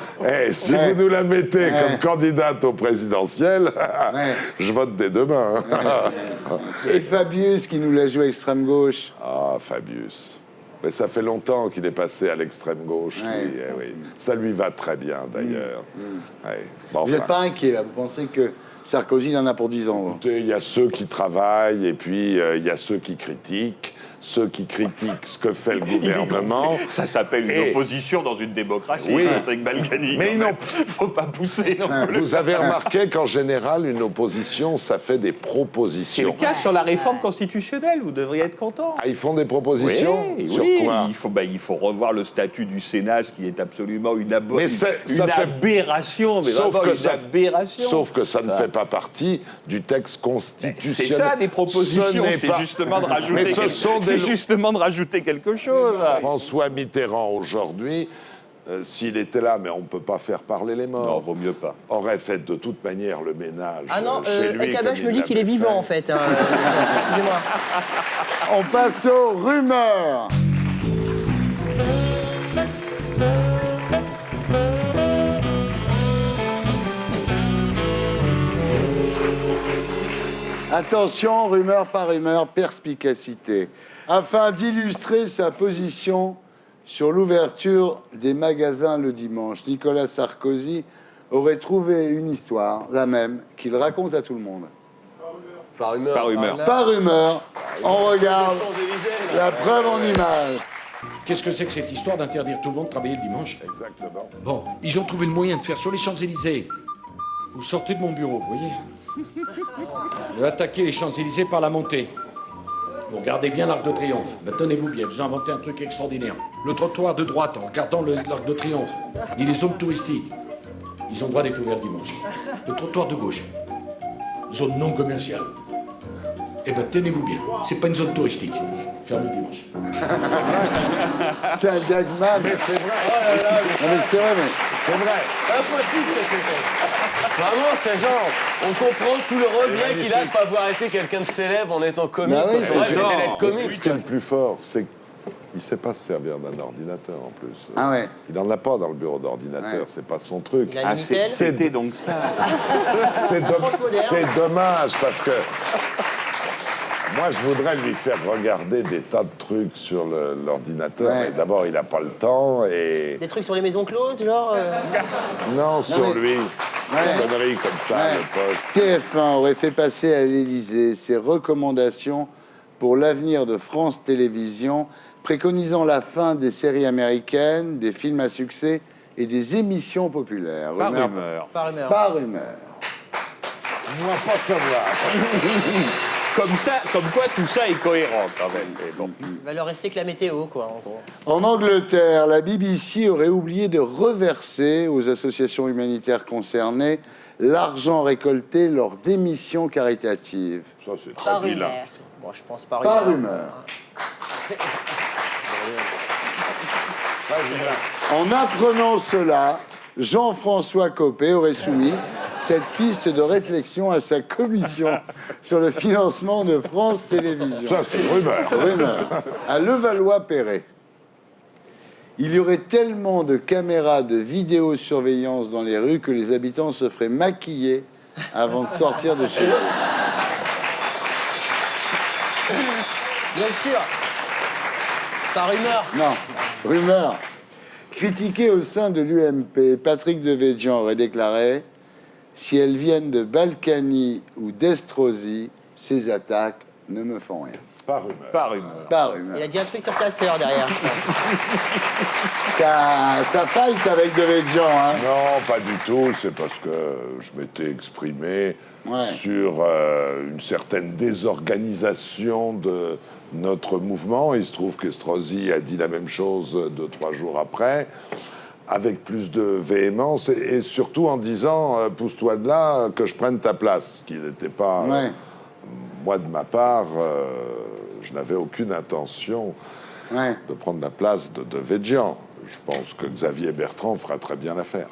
S2: si vous nous la mettez comme candidate au présidentiel, je vote dès demain.
S1: Et Fabius, qui nous l'a joué à extrême gauche.
S2: Ah, Fabius. Mais ça fait longtemps qu'il est passé à l'extrême gauche. Lui, oui. Ça lui va très bien, d'ailleurs. Ouais. Bon,
S1: Vous n'êtes pas inquiet, là? Vous pensez que Sarkozy, il en a pour 10 ans?
S2: il y a ceux qui travaillent et puis il y a ceux qui critiquent. Ceux qui critiquent ce que fait le gouvernement.
S6: Ça s'appelle une opposition dans une démocratie,
S2: Oui.
S6: Patrick Balkany.
S2: Mais
S6: il faut pas pousser non plus.
S2: Vous avez remarqué qu'en général, une opposition, ça fait des
S6: C'est
S2: propositions.
S6: le cas sur la réforme constitutionnelle, vous devriez être content.
S2: Ah, ils font des propositions? Sur quoi?
S6: Il faut revoir le statut du Sénat, ce qui est absolument une aberration. Mais
S2: Sauf
S6: vraiment
S2: que
S6: une aberration.
S2: Sauf que ça ne fait pas partie du texte constitutionnel.
S6: C'est ça, des propositions. C'est justement de rajouter quelque chose.
S2: François Mitterrand, aujourd'hui, s'il était là, mais on ne peut pas faire parler les morts.
S6: Non, vaut mieux pas.
S2: Aurait fait de toute manière le ménage
S3: Ah non,
S2: chez lui.
S3: El Kabbach me dit qu'il est vivant, en fait. Excusez-moi.
S1: On passe aux rumeurs. Attention, rumeur par rumeur, perspicacité. Afin d'illustrer sa position sur l'ouverture des magasins le dimanche, Nicolas Sarkozy aurait trouvé une histoire, la même, qu'il raconte à tout le monde.
S5: Par humeur.
S6: Par humeur.
S1: Par rumeur, on regarde la preuve en image.
S9: Qu'est-ce que c'est que cette histoire d'interdire tout le monde de travailler le dimanche?
S2: Exactement.
S9: Bon, ils ont trouvé le moyen de faire sur les Champs-Élysées. Vous sortez de mon bureau, vous voyez? Vous attaquez les Champs-Élysées par la montée. Vous regardez bien l'Arc de Triomphe. Ben, tenez-vous bien, vous inventez un truc extraordinaire. Le trottoir de droite, en regardant l'Arc de Triomphe, ni les zones touristiques. Ils ont le droit d'être ouverts dimanche. Le trottoir de gauche, zone non commerciale. Eh ben, tenez-vous bien, c'est pas une zone touristique. Fermé le dimanche.
S1: C'est un gagman.
S2: Mais c'est vrai.
S1: Non mais c'est vrai, mais...
S2: C'est vrai.
S5: Impossible cette réponse. Vraiment, c'est genre, on comprend tout le regret qu'il a de ne pas avoir été quelqu'un de célèbre en étant comique.
S1: Bah oui,
S5: Quoi.
S1: c'est
S5: Ouais,
S1: genre.
S5: c'était d'être comique.
S2: Ce qui est le plus fort, c'est qu'il ne sait pas se servir d'un ordinateur en plus.
S1: Ah ouais.
S2: Il n'en a pas dans le bureau d'ordinateur,
S1: Ouais.
S2: c'est pas son truc.
S3: Il a une Minitel.
S6: C'était donc ça.
S2: C'est
S3: France moderne.
S2: c'est dommage parce que moi, je voudrais lui faire regarder des tas de trucs sur l'ordinateur.
S1: Ouais.
S2: Mais d'abord, il n'a pas le temps et...
S3: Des trucs sur les maisons closes, genre
S2: Non, sur
S1: mais-
S2: lui.
S1: Ouais.
S2: Des conneries comme ça,
S1: Ouais.
S2: le poste.
S1: TF1 aurait fait passer à l'Élysée ses recommandations pour l'avenir de France Télévisions, préconisant la fin des séries américaines, des films à succès et des émissions populaires.
S6: Par rumeur.
S3: par rumeur.
S1: Par rumeur.
S2: Moi, pas de savoir.
S6: Comme quoi tout ça est cohérent quand même. Mais bon.
S3: Il va leur rester que la météo, quoi, en gros.
S1: En Angleterre, la BBC aurait oublié de reverser aux associations humanitaires concernées l'argent récolté lors d'émissions caritatives.
S2: Ça, c'est
S4: Par
S2: très vilain.
S4: rumeur.
S3: Bon, je pense par
S1: Par
S3: rumeur.
S1: rumeur. En apprenant cela, Jean-François Copé aurait soumis cette piste de réflexion à sa commission sur le financement de France Télévisions.
S2: Ça, c'est une rumeur.
S1: Rumeur. À Levallois-Perret, il y aurait tellement de caméras de vidéosurveillance dans les rues que les habitants se feraient maquiller avant de sortir de chez eux.
S3: Bien sûr. Par rumeur.
S1: Non, rumeur. Critiqué au sein de l'UMP, Patrick Devedjian aurait déclaré « Si elles viennent de Balkany ou d'Estrosi, ces attaques ne me font rien.
S2: Par rumeur.
S6: Par rumeur. »
S1: Par rumeur.
S3: Il a dit un truc sur ta sœur derrière.
S1: Ça fight avec Devedjian, hein.
S2: Non, pas du tout. C'est parce que je m'étais exprimé sur une certaine désorganisation de notre mouvement. Il se trouve qu'Estrosi a dit la même chose 2-3 jours après. avec plus de véhémence et surtout en disant pousse-toi de là, que je prenne ta place, ce qui n'était pas...
S1: Ouais.
S2: Moi, de ma part, je n'avais aucune intention de prendre la place de Védian. Je pense que Xavier Bertrand fera très bien l'affaire.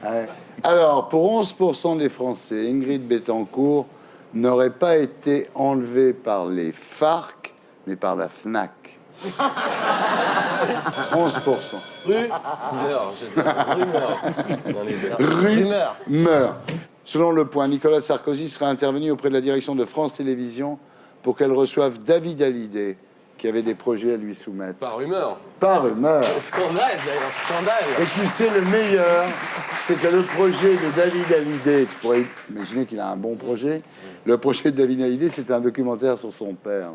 S1: Ouais. Alors, pour 11% des Français, Ingrid Betancourt n'aurait pas été enlevée par les FARC, mais par la FNAC. 11%. Rumeur. Selon Le Point, Nicolas Sarkozy sera intervenu auprès de la direction de France Télévisions pour qu'elle reçoive David Hallyday, qui avait des projets à lui soumettre.
S5: Par rumeur.
S1: Par rumeur.
S5: Scandale, d'ailleurs, scandale.
S1: Et tu sais, le meilleur, c'est que le projet de David Hallyday, tu pourrais imaginer qu'il a un bon projet, le projet de David Hallyday, c'était un documentaire sur son père.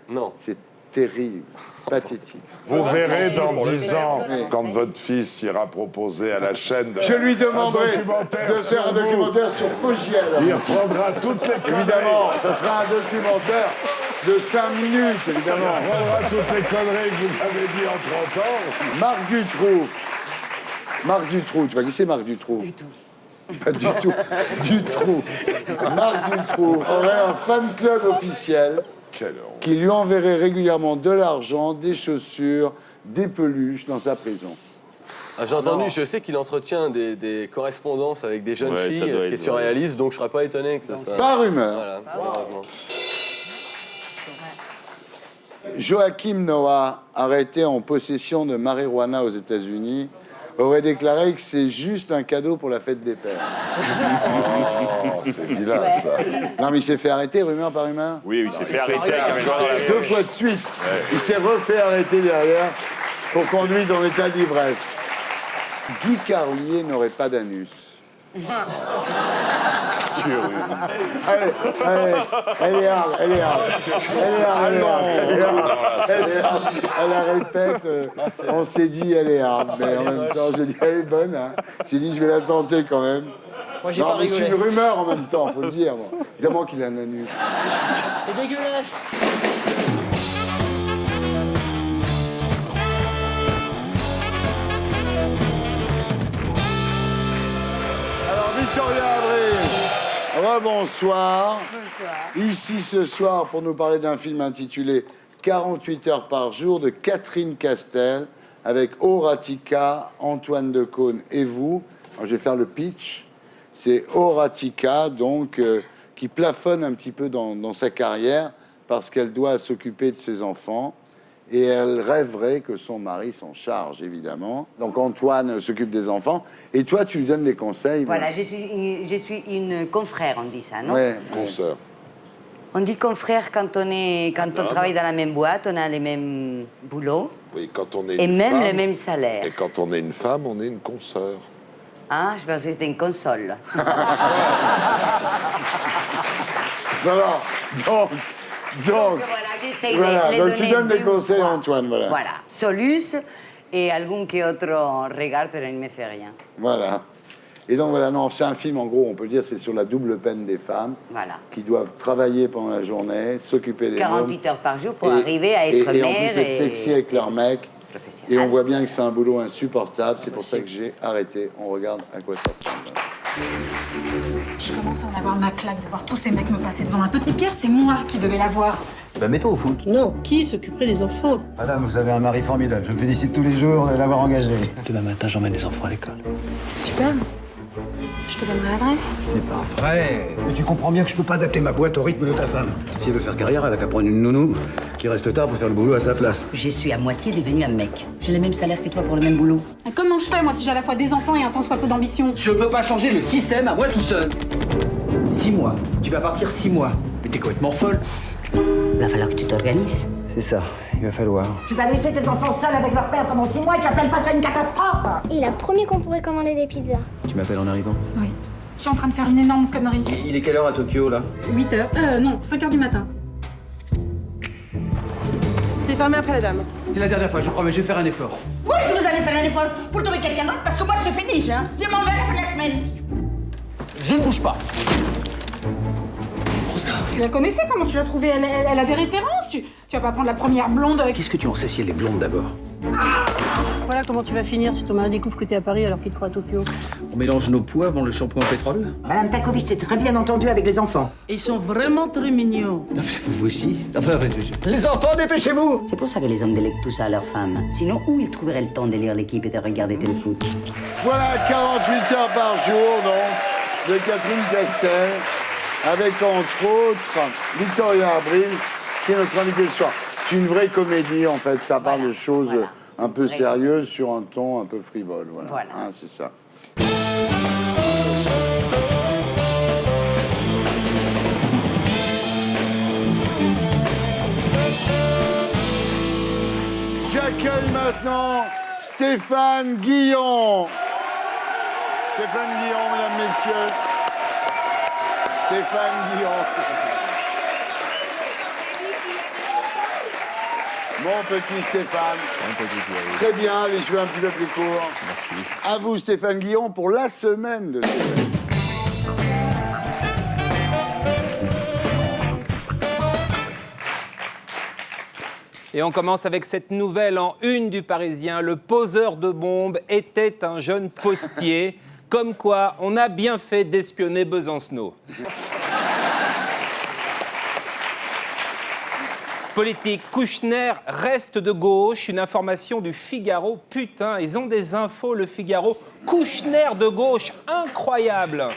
S5: Non.
S1: C'est terrible, pathétique.
S2: Vous verrez dans 10 ans, quand votre fils ira proposer à la chaîne...
S1: Je lui demanderai de faire un documentaire sur Fogiel.
S2: Il reprendra toutes les conneries.
S1: Évidemment, ça sera un documentaire de 5 minutes, évidemment.
S2: Il reprendra toutes les conneries que vous avez dit en 30 ans.
S1: Marc Dutroux. Marc Dutroux, tu vois qui c'est Marc Dutroux? Du tout. Pas du tout. Dutroux. Marc Dutroux aurait un fan club officiel qui lui enverrait régulièrement de l'argent, des chaussures, des peluches dans sa prison.
S5: Ah, j'ai entendu, je sais qu'il entretient des correspondances avec des jeunes filles, ce qui est surréaliste, donc je serais pas étonné que ça...
S1: Pas rumeur.
S5: Voilà, malheureusement.
S1: Joachim Noah, arrêté en possession de marijuana aux États-Unis, aurait déclaré que c'est juste un cadeau pour la fête des pères.
S2: Oh, c'est vilain, ça.
S1: Non, mais il s'est fait arrêter, rumeur par rumeur?
S6: Oui, il s'est fait arrêter avec un joueur dans la
S1: 2 fois de suite. Il s'est refait arrêter derrière pour conduite en état d'ivresse. Guy Carlier n'aurait pas d'anus. Elle est hard. Elle la répète, on s'est dit elle est hard, mais en même temps, je dis elle est bonne. Hein. J'ai dit je vais la tenter quand même.
S3: Moi, j'ai pas rigolé.
S1: C'est une rumeur en même temps, faut le dire. Moi. Évidemment qu'il a un anus.
S3: C'est dégueulasse.
S1: Alors, Victoria Abril, rebonsoir. Ici ce soir pour nous parler d'un film intitulé 48 heures par jour de Catherine Castel avec Horatica, Antoine Decaune et vous. Alors, je vais faire le pitch. C'est Horatica, donc, qui plafonne un petit peu dans sa carrière parce qu'elle doit s'occuper de ses enfants. Et elle rêverait que son mari s'en charge, évidemment. Donc Antoine s'occupe des enfants. Et toi, tu lui donnes des conseils.
S4: Voilà, je suis une confrère, on dit ça, non?
S1: Ouais.
S2: Consoeur.
S4: On dit confrère quand on travaille dans la même boîte, on a les mêmes boulots.
S2: Oui, quand on est
S4: et
S2: une
S4: même
S2: femme,
S4: les mêmes salaires.
S2: Et quand on est une femme, on est une consoeur.
S4: Ah, je pensais que c'était une console.
S1: Voilà. Donc,
S4: voilà, j'essaie
S1: voilà.
S4: de
S1: Donc
S4: les
S1: tu
S4: donner
S1: donnes des
S4: deux
S1: conseils
S4: fois.
S1: à Antoine, voilà.
S4: Voilà, solus et algún que otro regard, pero il ne me fait rien.
S1: Voilà. Et donc voilà, non, c'est un film, en gros, on peut le dire, c'est sur la double peine des femmes
S4: Voilà.
S1: qui doivent travailler pendant la journée, s'occuper des
S4: 48 heures par jour pour
S1: et-
S4: arriver à être
S1: et en
S4: mère
S1: plus être sexy avec leur mec.
S4: professionnelle.
S1: Et on voit bien que c'est un boulot insupportable, c'est pour ça que j'ai arrêté. On regarde à quoi ça ressemble.
S10: Je commence à en avoir ma claque de voir tous ces mecs me passer devant. Un petit Pierre, c'est moi qui devais l'avoir.
S11: Bah mets-toi au foot.
S12: Non, qui s'occuperait des enfants?
S11: Madame, vous avez un mari formidable. Je me félicite tous les jours de l'avoir engagé.
S12: Demain matin, j'emmène les enfants à l'école.
S10: Super. Je te donnerai l'adresse.
S11: C'est pas vrai. Mais tu comprends bien que je peux pas adapter ma boîte au rythme de ta femme. Si elle veut faire carrière, elle a qu'à prendre une nounou qui reste tard pour faire le boulot à sa place.
S12: Je suis à moitié devenu un mec. J'ai le même salaire que toi pour le même boulot.
S10: Comment je fais, moi, si j'ai à la fois des enfants et un tant soit peu d'ambition?
S12: Je peux pas changer le système à moi tout seul. 6 mois. Tu vas partir 6 mois. Mais t'es complètement folle. Il va falloir que tu t'organises.
S11: C'est ça, il va falloir.
S10: Tu vas laisser tes enfants seuls avec leur père pendant 6 mois et tu vas peut-être passer à une catastrophe.
S13: Il a promis qu'on pourrait commander des pizzas.
S11: Tu m'appelles en arrivant?
S10: Oui. Je suis en train de faire une énorme connerie.
S11: Il est quelle heure à Tokyo, là?
S10: 8 heures. Non, 5 heures du matin.
S12: C'est fermé après la dame.
S11: C'est la dernière fois, je promets, je vais faire un effort.
S10: Oui, si vous allez faire un effort pour trouver quelqu'un d'autre, parce que moi, je finis, hein. Je m'en vais à la fin de la semaine.
S11: Je ne bouge pas.
S10: Tu la connaissais, comment tu l'as trouvée? Elle a des références. Tu vas pas prendre la première blonde.
S11: Qu'est-ce que tu en sais si elle est blonde d'abord?
S14: Voilà comment tu vas finir si ton mari découvre que t'es à Paris alors qu'il te croit à Tokyo.
S12: On mélange nos poux avant le shampoing au pétrole?
S15: Madame Takovitch s'est très bien entendue avec les enfants.
S14: Ils sont vraiment très mignons.
S12: Vous aussi? Enfin, les enfants, dépêchez-vous!
S4: C'est pour ça que les hommes délèguent tout ça à leurs femmes. Sinon, où ils trouveraient le temps de lire l'équipe et de regarder téléfoot?
S1: Voilà 48 heures par jour, donc, de Catherine Castel, avec entre autres Victoria Abril, qui est notre invitée ce soir. C'est une vraie comédie, en fait. Ça parle de choses un peu sérieuses sur un ton un peu frivole. Voilà. Hein, c'est ça. J'accueille maintenant Stéphane Guillon. Stéphane Guillon, mesdames, messieurs. Stéphane Guillon. Mon petit Stéphane. Très bien, les cheveux un petit peu plus courts.
S5: Merci.
S1: À vous, Stéphane Guillon, pour la semaine de Stéphane.
S16: Et on commence avec cette nouvelle en une du Parisien. Le poseur de bombes était un jeune postier. Comme quoi, on a bien fait d'espionner Besancenot. Politique, Kouchner reste de gauche. Une information du Figaro. Putain, ils ont des infos, le Figaro. Kouchner de gauche, incroyable.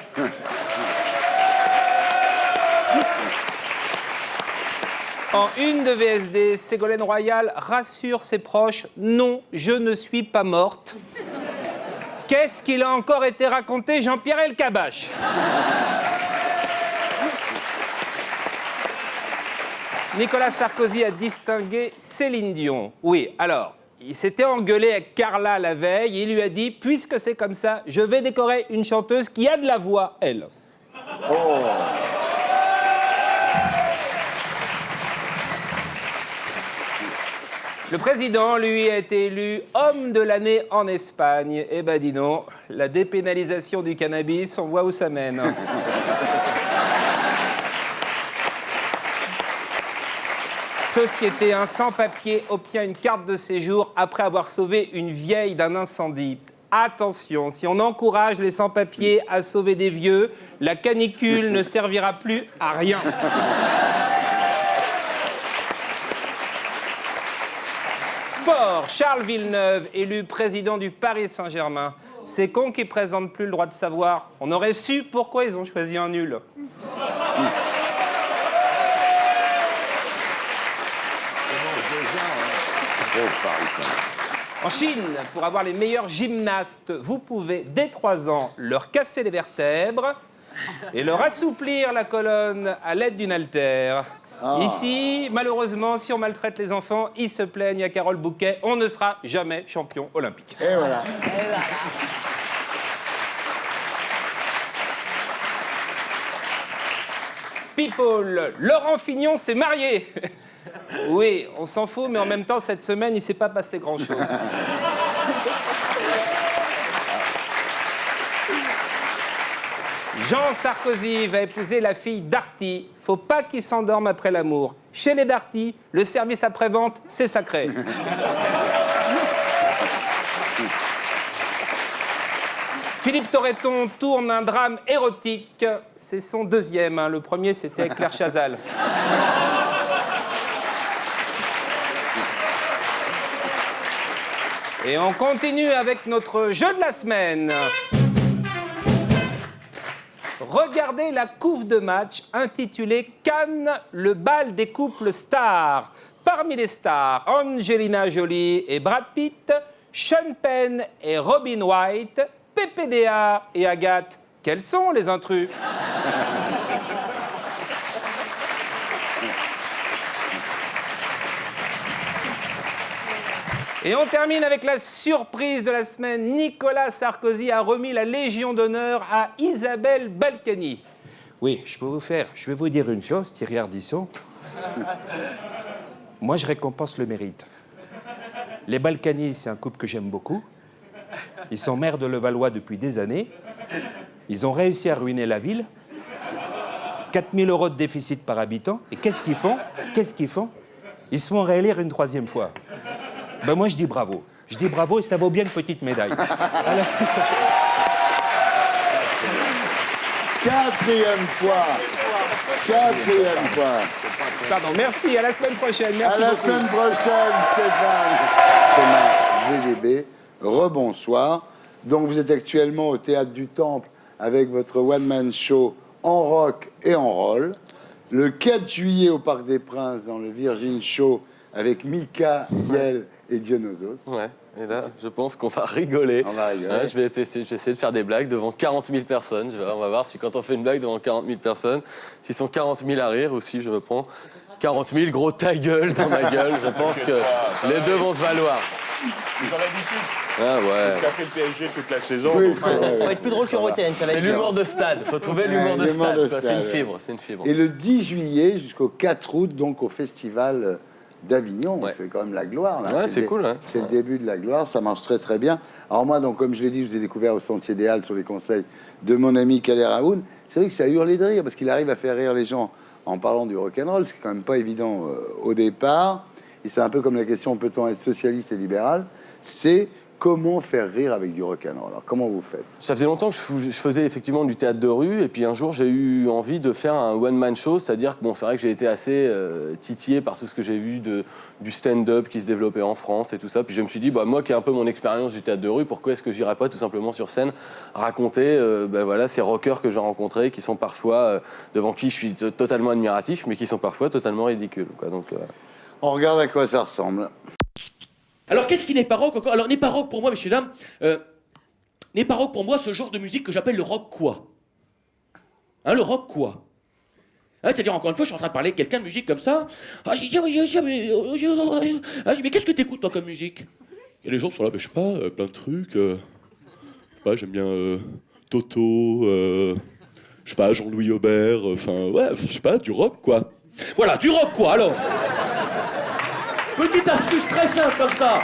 S16: En une de VSD, Ségolène Royal rassure ses proches. Non, je ne suis pas morte. Qu'est-ce qu'il a encore été raconté, Jean-Pierre Elkabbach? Nicolas Sarkozy a distingué Céline Dion. Oui, alors, il s'était engueulé avec Carla la veille. Il lui a dit, puisque c'est comme ça, je vais décorer une chanteuse qui a de la voix, elle.
S1: Oh.
S16: Le président, lui, a été élu homme de l'année en Espagne. Eh ben dis donc, la dépénalisation du cannabis, on voit où ça mène. Société, un sans-papier obtient une carte de séjour après avoir sauvé une vieille d'un incendie. Attention, si on encourage les sans-papiers à sauver des vieux, la canicule ne servira plus à rien. Sport, Charles Villeneuve, élu président du Paris Saint-Germain. C'est con qu'ils ne présentent plus le droit de savoir. On aurait su pourquoi ils ont choisi un nul. En Chine, pour avoir les meilleurs gymnastes, vous pouvez, dès 3 ans, leur casser les vertèbres et leur assouplir la colonne à l'aide d'une haltère. Ici, malheureusement, si on maltraite les enfants, ils se plaignent à Carole Bouquet, on ne sera jamais champion olympique.
S1: Et voilà.
S16: People, Laurent Fignon s'est marié. Oui, on s'en fout, mais en même temps, cette semaine, il ne s'est pas passé grand-chose. Jean Sarkozy va épouser la fille Darty. Faut pas qu'il s'endorme après l'amour. Chez les Darty, le service après-vente, c'est sacré. Philippe Torreton tourne un drame érotique. C'est son deuxième. Le premier, c'était avec Claire Chazal. Et on continue avec notre jeu de la semaine. Regardez la couve de match intitulée Cannes, le bal des couples stars. Parmi les stars, Angelina Jolie et Brad Pitt, Sean Penn et Robin Wright, PPDA et Agathe. Quels sont les intrus? Et on termine avec la surprise de la semaine. Nicolas Sarkozy a remis la Légion d'honneur à Isabelle Balkany. Oui, je vais vous dire une chose, Thierry Ardisson. Moi, je récompense le mérite. Les Balkany, c'est un couple que j'aime beaucoup. Ils sont maires de Levallois depuis des années. Ils ont réussi à ruiner la ville. 4 000 € de déficit par habitant. Et qu'est-ce qu'ils font? Ils se font réélire une 3e fois. Ben moi, je dis bravo. Je dis bravo et ça vaut bien une petite médaille. À la semaine prochaine.
S1: Quatrième fois.
S16: Pardon, merci, à la semaine prochaine. Merci
S1: à la
S16: beaucoup.
S1: semaine prochaine, Stéphane. Thomas VDB, rebonsoir. Donc vous êtes actuellement au Théâtre du Temple avec votre one-man show en rock et en roll. Le 4 juillet au Parc des Princes dans le Virgin Show avec Mika, Yel et Dionysos.
S5: Ouais, et là, je pense qu'on va rigoler.
S1: On va rigoler.
S5: Ouais, je vais essayer de faire des blagues devant 40 000 personnes. On va voir si quand on fait une blague devant 40 000 personnes, s'ils sont 40 000 à rire ou si je me prends 40 000 gros ta gueule dans ma gueule. Je pense que les deux vont se valoir.
S6: C'est dans l'habitude.
S5: Ah ouais.
S6: C'est ce qu'a fait le PSG toute la saison.
S3: Oui, faut être plus drôle que Roten, ça va
S5: C'est
S3: être
S5: l'humour de stade. Faut trouver l'humour de
S1: l'humour
S5: stade.
S1: de
S5: quoi.
S1: stade,
S5: C'est une fibre.
S1: Et le 10 juillet jusqu'au 4 août, donc au festival d'Avignon, c'est quand même la gloire. Là.
S5: Ouais, c'est cool. Hein.
S1: C'est le début de la gloire, ça marche très très bien. Alors moi, donc, comme je l'ai dit, je vous ai découvert au Sentier des Halles sur les conseils de mon ami Kader Aoun. C'est vrai que ça a hurlé de rire, parce qu'il arrive à faire rire les gens en parlant du rock'n'roll, ce qui est quand même pas évident au départ. Et c'est un peu comme la question, peut-on être socialiste et libéral? C'est comment faire rire avec du rock'n'roll. Alors comment vous faites?
S5: Ça faisait longtemps que je faisais effectivement du théâtre de rue, et puis un jour j'ai eu envie de faire un one-man show, c'est-à-dire que bon, c'est vrai que j'ai été assez titillé par tout ce que j'ai vu du stand-up qui se développait en France et tout ça, puis je me suis dit, bah, moi qui ai un peu mon expérience du théâtre de rue, pourquoi est-ce que j'irais pas tout simplement sur scène raconter voilà, ces rockers que j'ai rencontrés, qui sont parfois, devant qui je suis totalement admiratif, mais qui sont parfois totalement ridicules. Quoi. Donc,
S1: on regarde à quoi ça ressemble.
S17: Alors, qu'est-ce qui n'est pas rock encore? Alors, n'est pas rock pour moi, messieurs, dames, n'est pas rock pour moi ce genre de musique que j'appelle le rock quoi? Hein, le rock quoi? Hein, c'est-à-dire, encore une fois, je suis en train de parler avec quelqu'un de musique comme ça. Ah, je dis, mais qu'est-ce que t'écoutes, toi, comme musique? Et les gens sont là, je sais pas, plein de trucs. Je sais pas, j'aime bien Toto, je sais pas, Jean-Louis Aubert, enfin, ouais, je sais pas, du rock, quoi. Voilà, du rock, quoi, alors. Petite astuce très simple comme ça.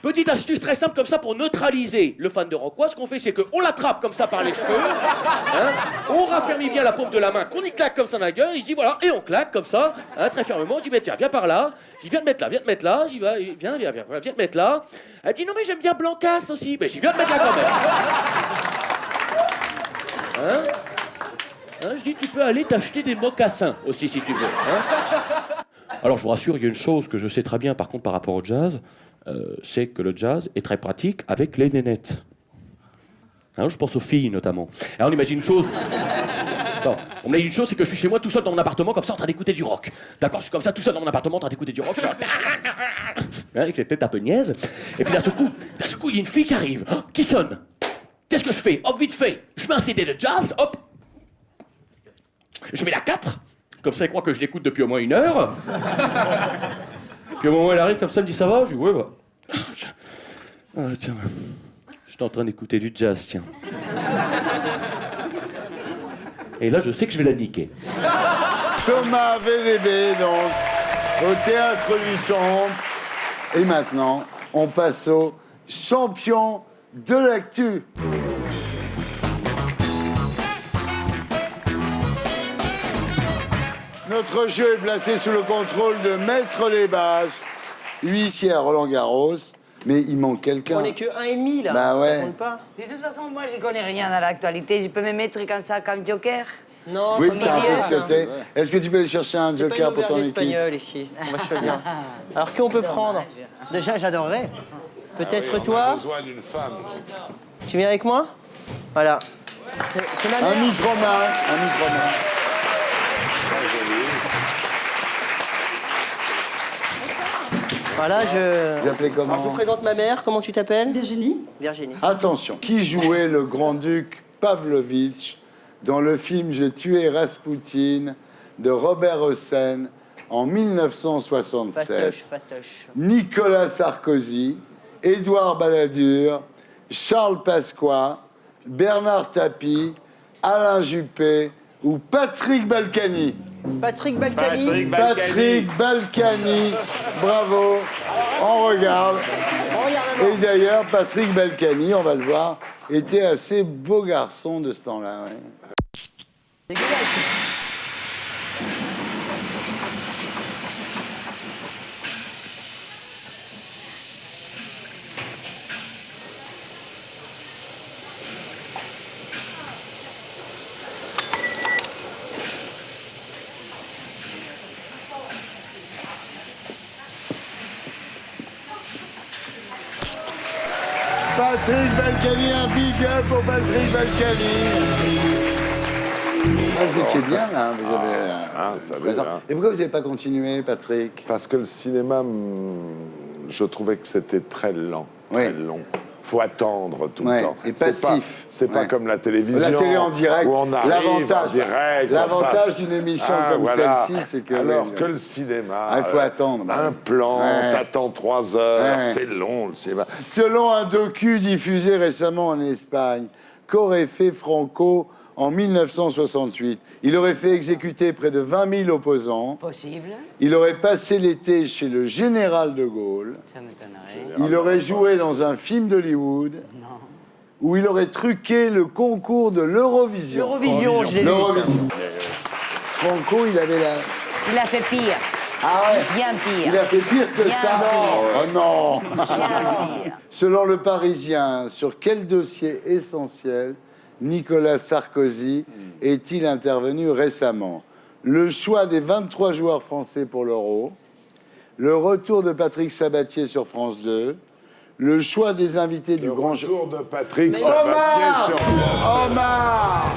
S17: Petite astuce très simple comme ça pour neutraliser le fan de rock. Quoi, ce qu'on fait, c'est qu'on l'attrape comme ça par les cheveux, hein, on raffermit bien la paume de la main, qu'on y claque comme ça dans la gueule, il dit voilà, et on claque comme ça, hein, très fermement. Je dis, mais tiens, viens par là. Je dis, viens te mettre là, viens te mettre là. Je dis, viens te mettre là. Elle dit, non, mais j'aime bien Blancas aussi. Ben, je dis, viens te mettre là quand même. Hein? Hein, je dis, tu peux aller t'acheter des mocassins aussi si tu veux. Hein. Alors je vous rassure, il y a une chose que je sais très bien par contre par rapport au jazz, c'est que le jazz est très pratique avec les nénettes. Hein, je pense aux filles notamment. Alors on imagine une chose. Attends, on imagine une chose, c'est que je suis chez moi tout seul dans mon appartement comme ça en train d'écouter du rock. D'accord, je suis comme ça tout seul dans mon appartement en train d'écouter du rock. Je suis là, avec cette tête un peu niaise. Et puis d'un seul coup, il y a une fille qui arrive, qui sonne. Qu'est-ce que je fais? Hop, vite fait, je mets un CD de jazz, hop. Je mets la 4, comme ça, elle croit que je l'écoute depuis au moins 1 heure. Puis au moment où elle arrive, comme ça, elle me dit ça va? Je dis ouais, bah. Ah, tiens, je suis en train d'écouter du jazz, tiens. Et là, je sais que je vais la niquer.
S1: Thomas VDB, donc, au Théâtre du Temple. Et maintenant, on passe au champion de l'actu. Notre jeu est placé sous le contrôle de Maître Lébache, huissier à Roland-Garros, mais il manque quelqu'un.
S3: On n'est que 1,5 là.
S1: Bah ouais.
S3: Ça compte pas.
S4: De toute façon, moi, je connais rien à l'actualité. Je peux me mettre comme ça, comme joker.
S3: Non,
S1: oui, c'est un peu ce que t'es. Est-ce que tu peux aller chercher un joker pour ton équipe?
S3: Espagnol ici. On va choisir. Alors, qui on peut prendre? Déjà, j'adorerais. Peut-être toi?
S2: On a besoin d'une femme.
S3: Tu viens avec moi? Voilà. C'est ma mère.
S1: Un micro-main.
S3: Voilà,
S1: Vous appelez comment?
S3: Alors, je vous présente ma mère. Comment tu t'appelles?
S10: Virginie.
S3: Virginie.
S1: Attention, qui jouait le grand-duc Pavlovitch dans le film J'ai tué Raspoutine de Robert Hossein en 1967?
S3: Fastoche.
S1: Nicolas Sarkozy, Édouard Balladur, Charles Pasqua, Bernard Tapie, Alain Juppé ou Patrick Balkany?
S3: Patrick Balkany.
S1: Patrick Balkany, bravo, on regarde. Et d'ailleurs, Patrick Balkany, on va le voir, était assez beau garçon de ce temps-là. Ouais. Patrick Balkany, un big up pour Patrick Balkany. Ah, vous étiez bien là, vous avez
S2: ça
S1: présent.
S2: va, hein.
S1: Et pourquoi vous n'avez pas continué, Patrick?
S2: Parce que le cinéma, je trouvais que c'était très lent, très long. Faut attendre tout le temps.
S1: Et passif.
S2: C'est pas comme la télévision.
S1: La télé en direct.
S2: Où on arrive en direct.
S1: L'avantage d'une émission comme celle-ci, c'est que...
S2: Alors que le cinéma...
S1: Il faut attendre.
S2: Un plan, t'attends 3 heures, c'est long le cinéma.
S1: Selon un docu diffusé récemment en Espagne, qu'aurait fait Franco en 1968? Il aurait fait exécuter près de 20 000 opposants.
S4: Possible.
S1: Il aurait passé l'été chez le général de Gaulle.
S4: Ça m'étonnerait.
S1: Il aurait joué dans un film d'Hollywood.
S4: Non.
S1: Où il aurait truqué le concours de l'Eurovision.
S3: L'Eurovision, je l'ai vu.
S1: L'Eurovision. Franco, il avait la...
S4: Il a fait pire.
S1: Ah ouais?
S4: Bien pire.
S1: Il a fait pire que
S4: Bien
S1: ça?
S4: pire.
S1: Oh non.
S4: Bien pire.
S1: Selon Le Parisien, sur quel dossier essentiel Nicolas Sarkozy est-il intervenu récemment? Le choix des 23 joueurs français pour l'Euro, le retour de Patrick Sabatier sur France 2, le choix des invités du grand jeu.
S2: Le retour de Patrick Sabatier sur...
S1: Omar!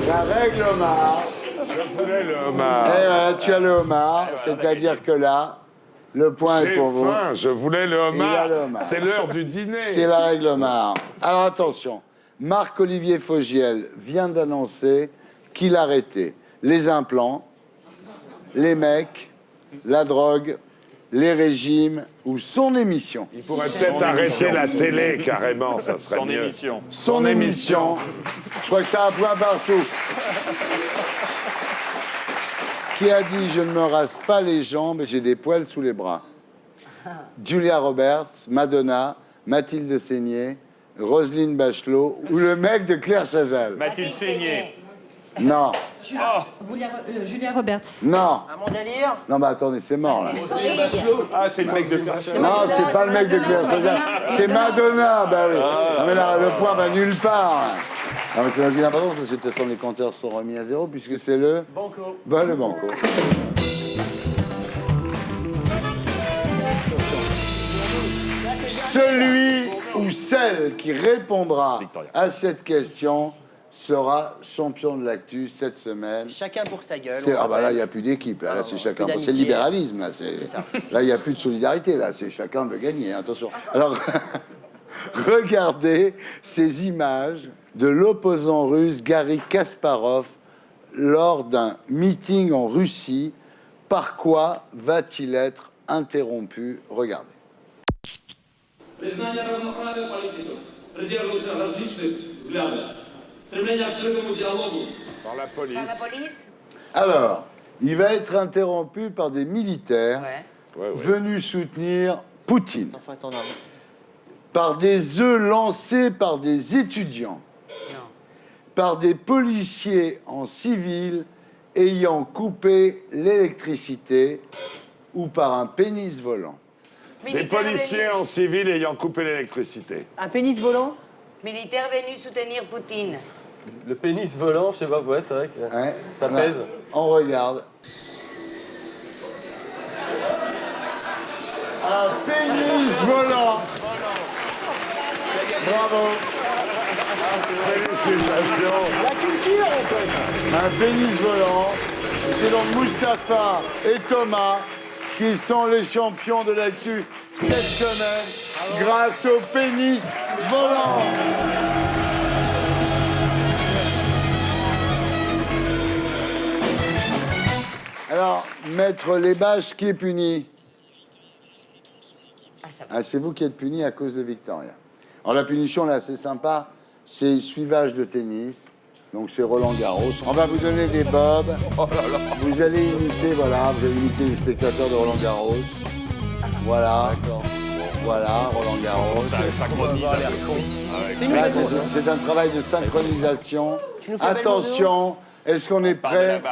S1: La règle Omar.
S2: Je voulais le homard.
S1: Eh voilà, tu as le homard, c'est-à-dire que là, le point est pour vous.
S2: J'ai faim, je voulais le
S1: Il a
S2: homard.
S1: le homard.
S2: C'est l'heure du dîner.
S1: C'est la règle Omar. Alors attention, Marc-Olivier Fogiel vient d'annoncer qu'il arrêtait les implants, les mecs, la drogue, les régimes ou son émission.
S2: Il pourrait peut-être arrêter la télé carrément, ça serait mieux.
S1: Son émission. Je crois que c'est un point partout. Qui a dit « Je ne me rase pas les jambes et j'ai des poils sous les bras ». Julia Roberts, Madonna, Mathilde Seigné, Roselyne Bachelot ou le mec de Claire Chazal.
S6: Mathilde Seigné.
S1: Non.
S10: Julia Roberts.
S1: Non.
S3: À mon délire.
S1: Non, mais attendez, c'est mort, là.
S6: Ah, c'est le mec de Claire Chazal.
S1: Non, c'est pas le mec de Claire Chazal. C'est Madonna, bah oui. Non, mais là, le point va nulle part. Non, mais c'est aucune importance parce que de toute façon, les compteurs sont remis à zéro puisque c'est le...
S3: Banco.
S1: Bah, le banco. Celui ou celle qui répondra à cette question sera champion de l'actu cette semaine.
S3: Chacun pour sa gueule.
S1: Ah bah là, il n'y a plus d'équipe. Là, c'est chacun.
S3: plus
S1: C'est le
S3: d'amitié.
S1: libéralisme. Là, là, il n'y a plus de solidarité. Là, c'est chacun veut gagner. Attention. Alors, regardez ces images de l'opposant russe Garry Kasparov lors d'un meeting en Russie. Par quoi va-t-il être interrompu? Regardez.
S18: Признание равноправия политиков, придерживаться различных взглядов, стремление к открытому диалогу.
S2: Par la police.
S1: Alors, il va être interrompu par des militaires
S2: Ouais.
S1: venus soutenir Poutine.
S3: Enfin, attends, non.
S1: Par des œufs lancés par des étudiants, par des policiers en civil ayant coupé l'électricité ou par un pénis volant.
S2: Des policiers en civil ayant coupé l'électricité.
S3: Un pénis volant?
S4: Militaire venu soutenir Poutine.
S5: Le pénis volant, je sais pas, ouais, c'est vrai que ça pèse.
S1: On regarde. Un pénis volant. Bravo.
S2: Félicitations.
S3: La culture, en fait.
S1: Un pénis volant. C'est donc Mustapha et Thomas qui sont les champions de l'actu cette semaine grâce au pénis volant. Alors, maître Lesbaches, qui est puni? C'est vous qui êtes puni à cause de Victoria. Alors la punition, là, c'est sympa. C'est suivage de tennis. Donc c'est Roland Garros. On va vous donner des bobs. Vous allez imiter, voilà, vous allez imiter les spectateurs de Roland Garros. Voilà. Voilà, Roland Garros. Là, c'est un travail de synchronisation. Attention, est-ce qu'on est prêt?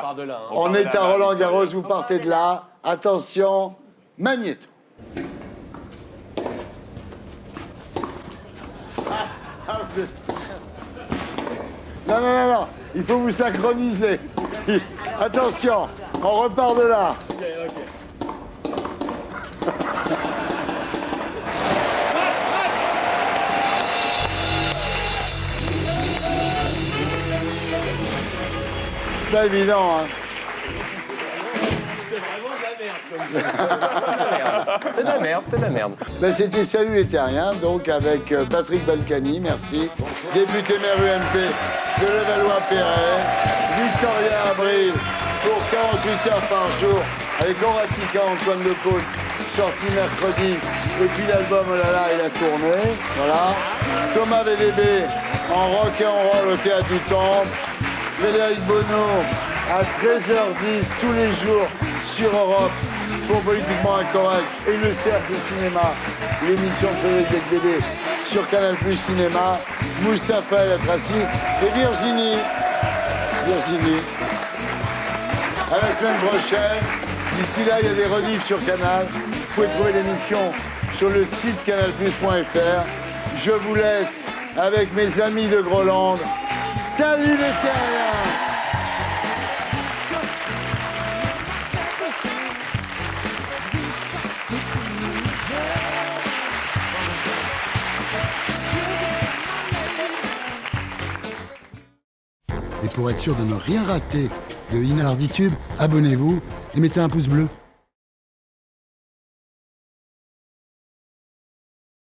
S1: On est à Roland Garros, vous partez de là. Attention, magnéto. Non, non, non, non, il faut vous synchroniser. Attention, on repart de là. pas évident, hein.
S5: C'est de la merde, c'est de la merde.
S1: Ben, c'était Salut les Terriens, donc avec Patrick Balkany, merci, député maire UMP de Levallois-Perret, Victoria Abril pour 48 heures par jour, avec Horatica, Antoine Decaune, sorti mercredi, et puis l'album Oh là là, il a tourné, voilà. Thomas VDB en rock et en roll au Théâtre du Temple, Frédéric Bonneau à 13h10 tous les jours sur Europe pour Politiquement Incorrect et le Cercle Cinéma, l'émission de Frédéric Becbédé sur Canal Plus Cinéma, Mustapha El Atrassi et Virginie. À la semaine prochaine. D'ici là, il y a des rediffs sur Canal. Vous pouvez trouver l'émission sur le site canalplus.fr. Je vous laisse avec mes amis de Groland. Salut les terriens!
S11: Et pour être sûr de ne rien rater de Inarditube, abonnez-vous et mettez un pouce bleu.